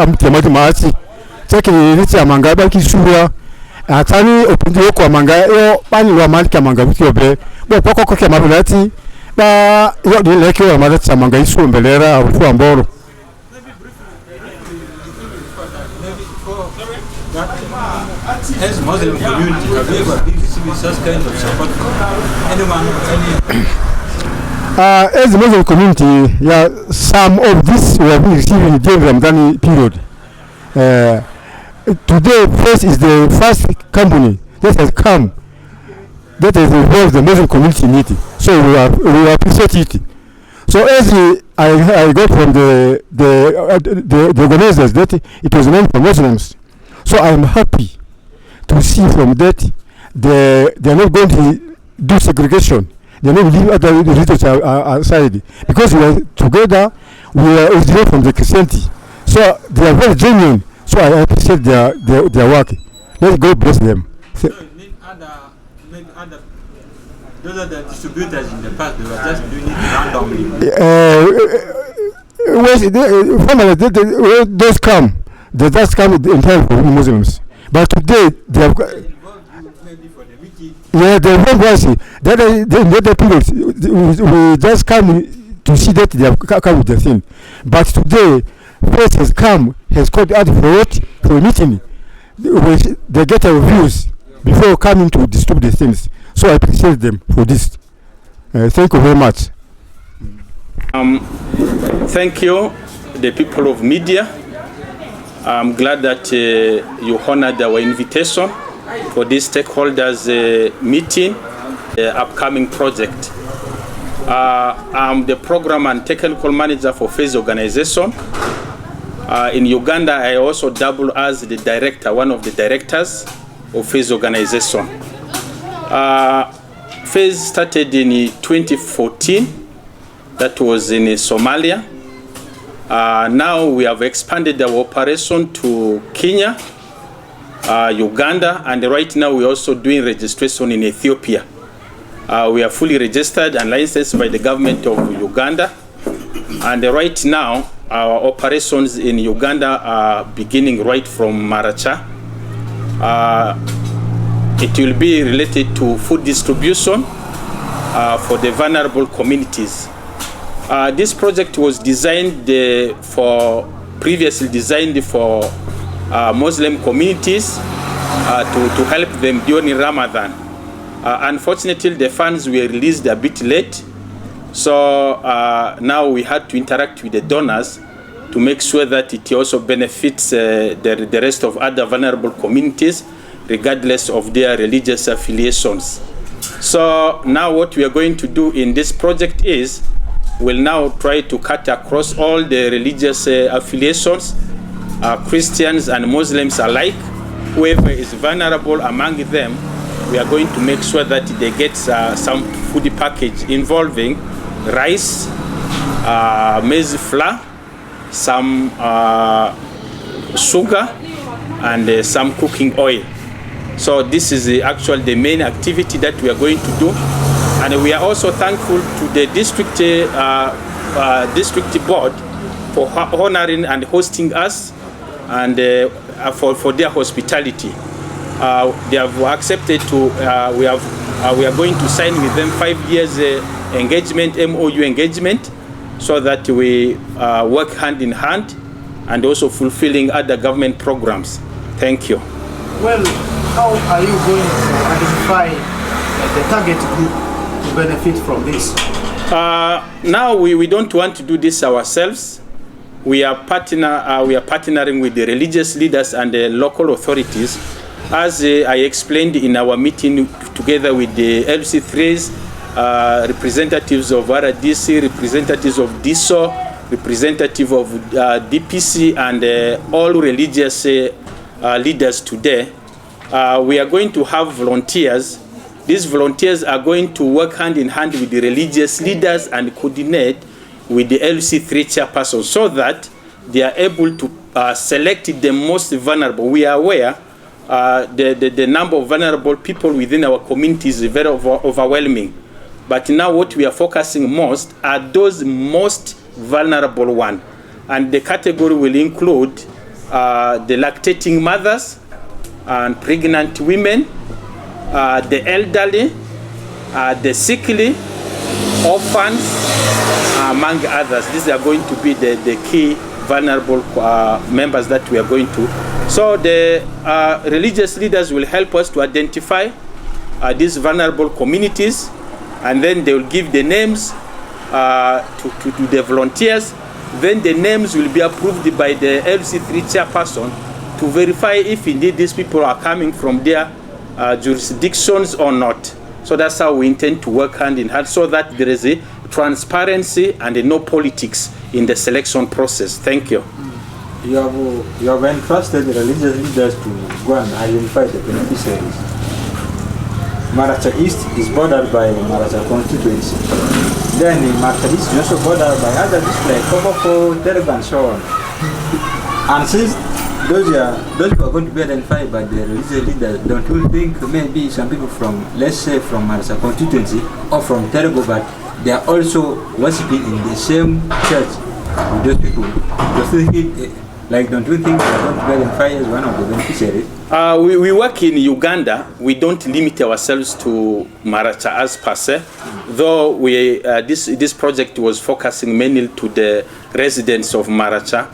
S6: amtemati maati cheki richi amanga ba kisura atani opunjo ko amanga yo bani wa malki amanga biti obe bo poko ko amavu lati ba yo de lerki wa amanga amanga isu mbelera abu amboro
S17: as Muslim community, have you ever been receiving with such kind of support from anyone or any?
S6: As the Muslim community, yeah, some of this we have been receiving during the Ramadan period. Today, first is the first company that has come that has involved the Muslim community in it. So we appreciate it. So as I got from the organizers that it was meant for Muslims. So I am happy to see from that they are not going to do segregation. They are not leave other religions aside, because we are together. We are originally from the Christianity. So they are very genuine. So I appreciate their work. Let God bless them.
S17: So you need other those are the distributors in the past. They were just doing it randomly.
S6: Those come. They just come in time for Muslims. But today they have got. Yeah, the one was the other people. We just come to see that they have come with the thing. But today, first has come, has called out for what? For a meeting. They get our views before coming to disturb the things. So I appreciate them for this. Thank you very much.
S3: Thank you, the people of media. I'm glad that you honored our invitation for this stakeholders meeting, the upcoming project. I'm the program and technical manager for FACE organization. In Uganda, I also double as the director, one of the directors of FACE organization. FACE started in 2014. That was in Somalia. Now we have expanded our operation to Kenya, Uganda, and right now we're also doing registration in Ethiopia. We are fully registered and licensed by the government of Uganda. And right now, our operations in Uganda are beginning right from Maracha. It will be related to food distribution for the vulnerable communities. This project was designed previously designed for Muslim communities to help them during Ramadan. Unfortunately, the funds were released a bit late, so now we had to interact with the donors to make sure that it also benefits the rest of other vulnerable communities, regardless of their religious affiliations. So now what we are going to do in this project is we'll now try to cut across all the religious affiliations, Christians and Muslims alike. Whoever is vulnerable among them, we are going to make sure that they get some food package involving rice, maize flour, some sugar, and some cooking oil. So this is actually the main activity that we are going to do. And we are also thankful to the district board for honoring and hosting us, and for their hospitality. They have accepted to, we are going to sign with them 5 years engagement, MOU engagement, so that we work hand in hand and also fulfilling other government programs. Thank you.
S13: Well, how are you going to identify the target group to benefit from this?
S3: Now we don't want to do this ourselves. We are partnering with the religious leaders and the local authorities. As I explained in our meeting together with the LC3s, representatives of RDC, representatives of DISO, representative of DPC, and all religious leaders today, we are going to have volunteers. These volunteers are going to work hand in hand with the religious leaders and coordinate with the LC3 chairpersons so that they are able to select the most vulnerable. We are aware the number of vulnerable people within our community is very overwhelming. But now what we are focusing most are those most vulnerable ones. And the category will include the lactating mothers and pregnant women, the elderly, the sickly, orphans, among others. These are going to be the key vulnerable members that we are going to. So the religious leaders will help us to identify these vulnerable communities, and then they will give the names to the volunteers. Then the names will be approved by the LC3 chairperson to verify if indeed these people are coming from their jurisdictions or not. So that's how we intend to work hand in hand, so that there is a transparency and no politics in the selection process. Thank you.
S17: You have entrusted the religious leaders to go and identify the beneficiaries. Maracha East is bordered by Maracha constituency. Then Maracha East is also bordered by other districts like Koboko, Terego, and so on. And since those who are going to be identified by the religious leaders, don't you think maybe some people from, let's say, from Maracha constituency or from Terego, but they are also worshiping in the same church with those people? Don't you think they are going to be identified as one of the beneficiaries?
S3: We work in Uganda. We don't limit ourselves to Maracha as per se, though this project was focusing mainly to the residents of Maracha.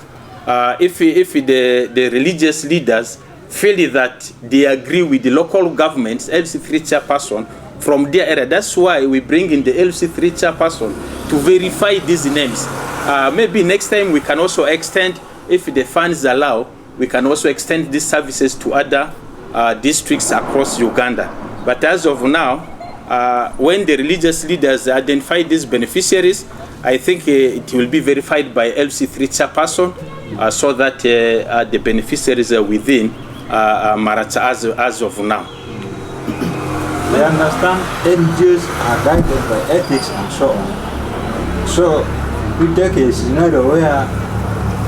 S3: If the religious leaders feel that they agree with the local government's LC3 chairperson from their area, that's why we bring in the LC3 chairperson to verify these names. Maybe next time we can also extend, if the funds allow, we can also extend these services to other districts across Uganda. But as of now, when the religious leaders identify these beneficiaries, I think it will be verified by LC3 chairperson, so that the beneficiaries are within Maracha as of now.
S17: I understand NGOs are guided by ethics and so on. So we take a scenario where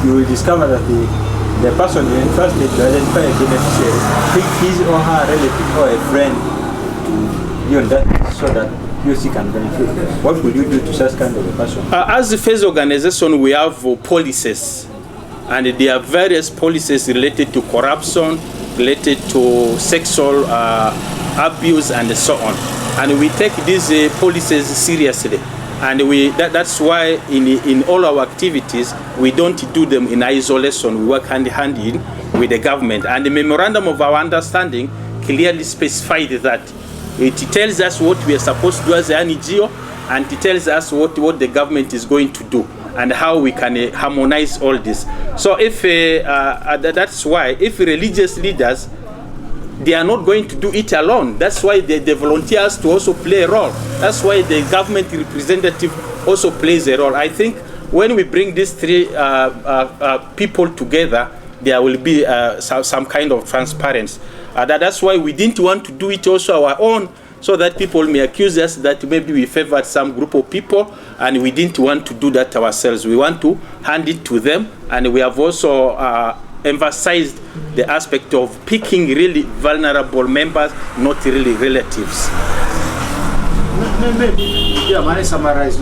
S17: you will discover that the person you entrusted to identify a beneficiary pick his or her relative or a friend to be on that, so that POC can benefit. What will you do to such kind of a person?
S3: As a phase organization, we have policies, and there are various policies related to corruption, related to sexual abuse, and so on. And we take these policies seriously. And that's why in all our activities, we don't do them in isolation. We work hand in hand with the government. And the memorandum of our understanding clearly specified that. It tells us what we are supposed to do as an NGO, and it tells us what the government is going to do and how we can harmonize all this. So if that's why, if religious leaders, they are not going to do it alone. That's why the volunteers to also play a role. That's why the government representative also plays a role. I think when we bring these three people together, there will be some kind of transparency. That's why we didn't want to do it also our own, so that people may accuse us that maybe we favored some group of people, and we didn't want to do that ourselves. We want to hand it to them, and we have also emphasized the aspect of picking really vulnerable members, not really relatives.
S13: Maybe, yeah, summarize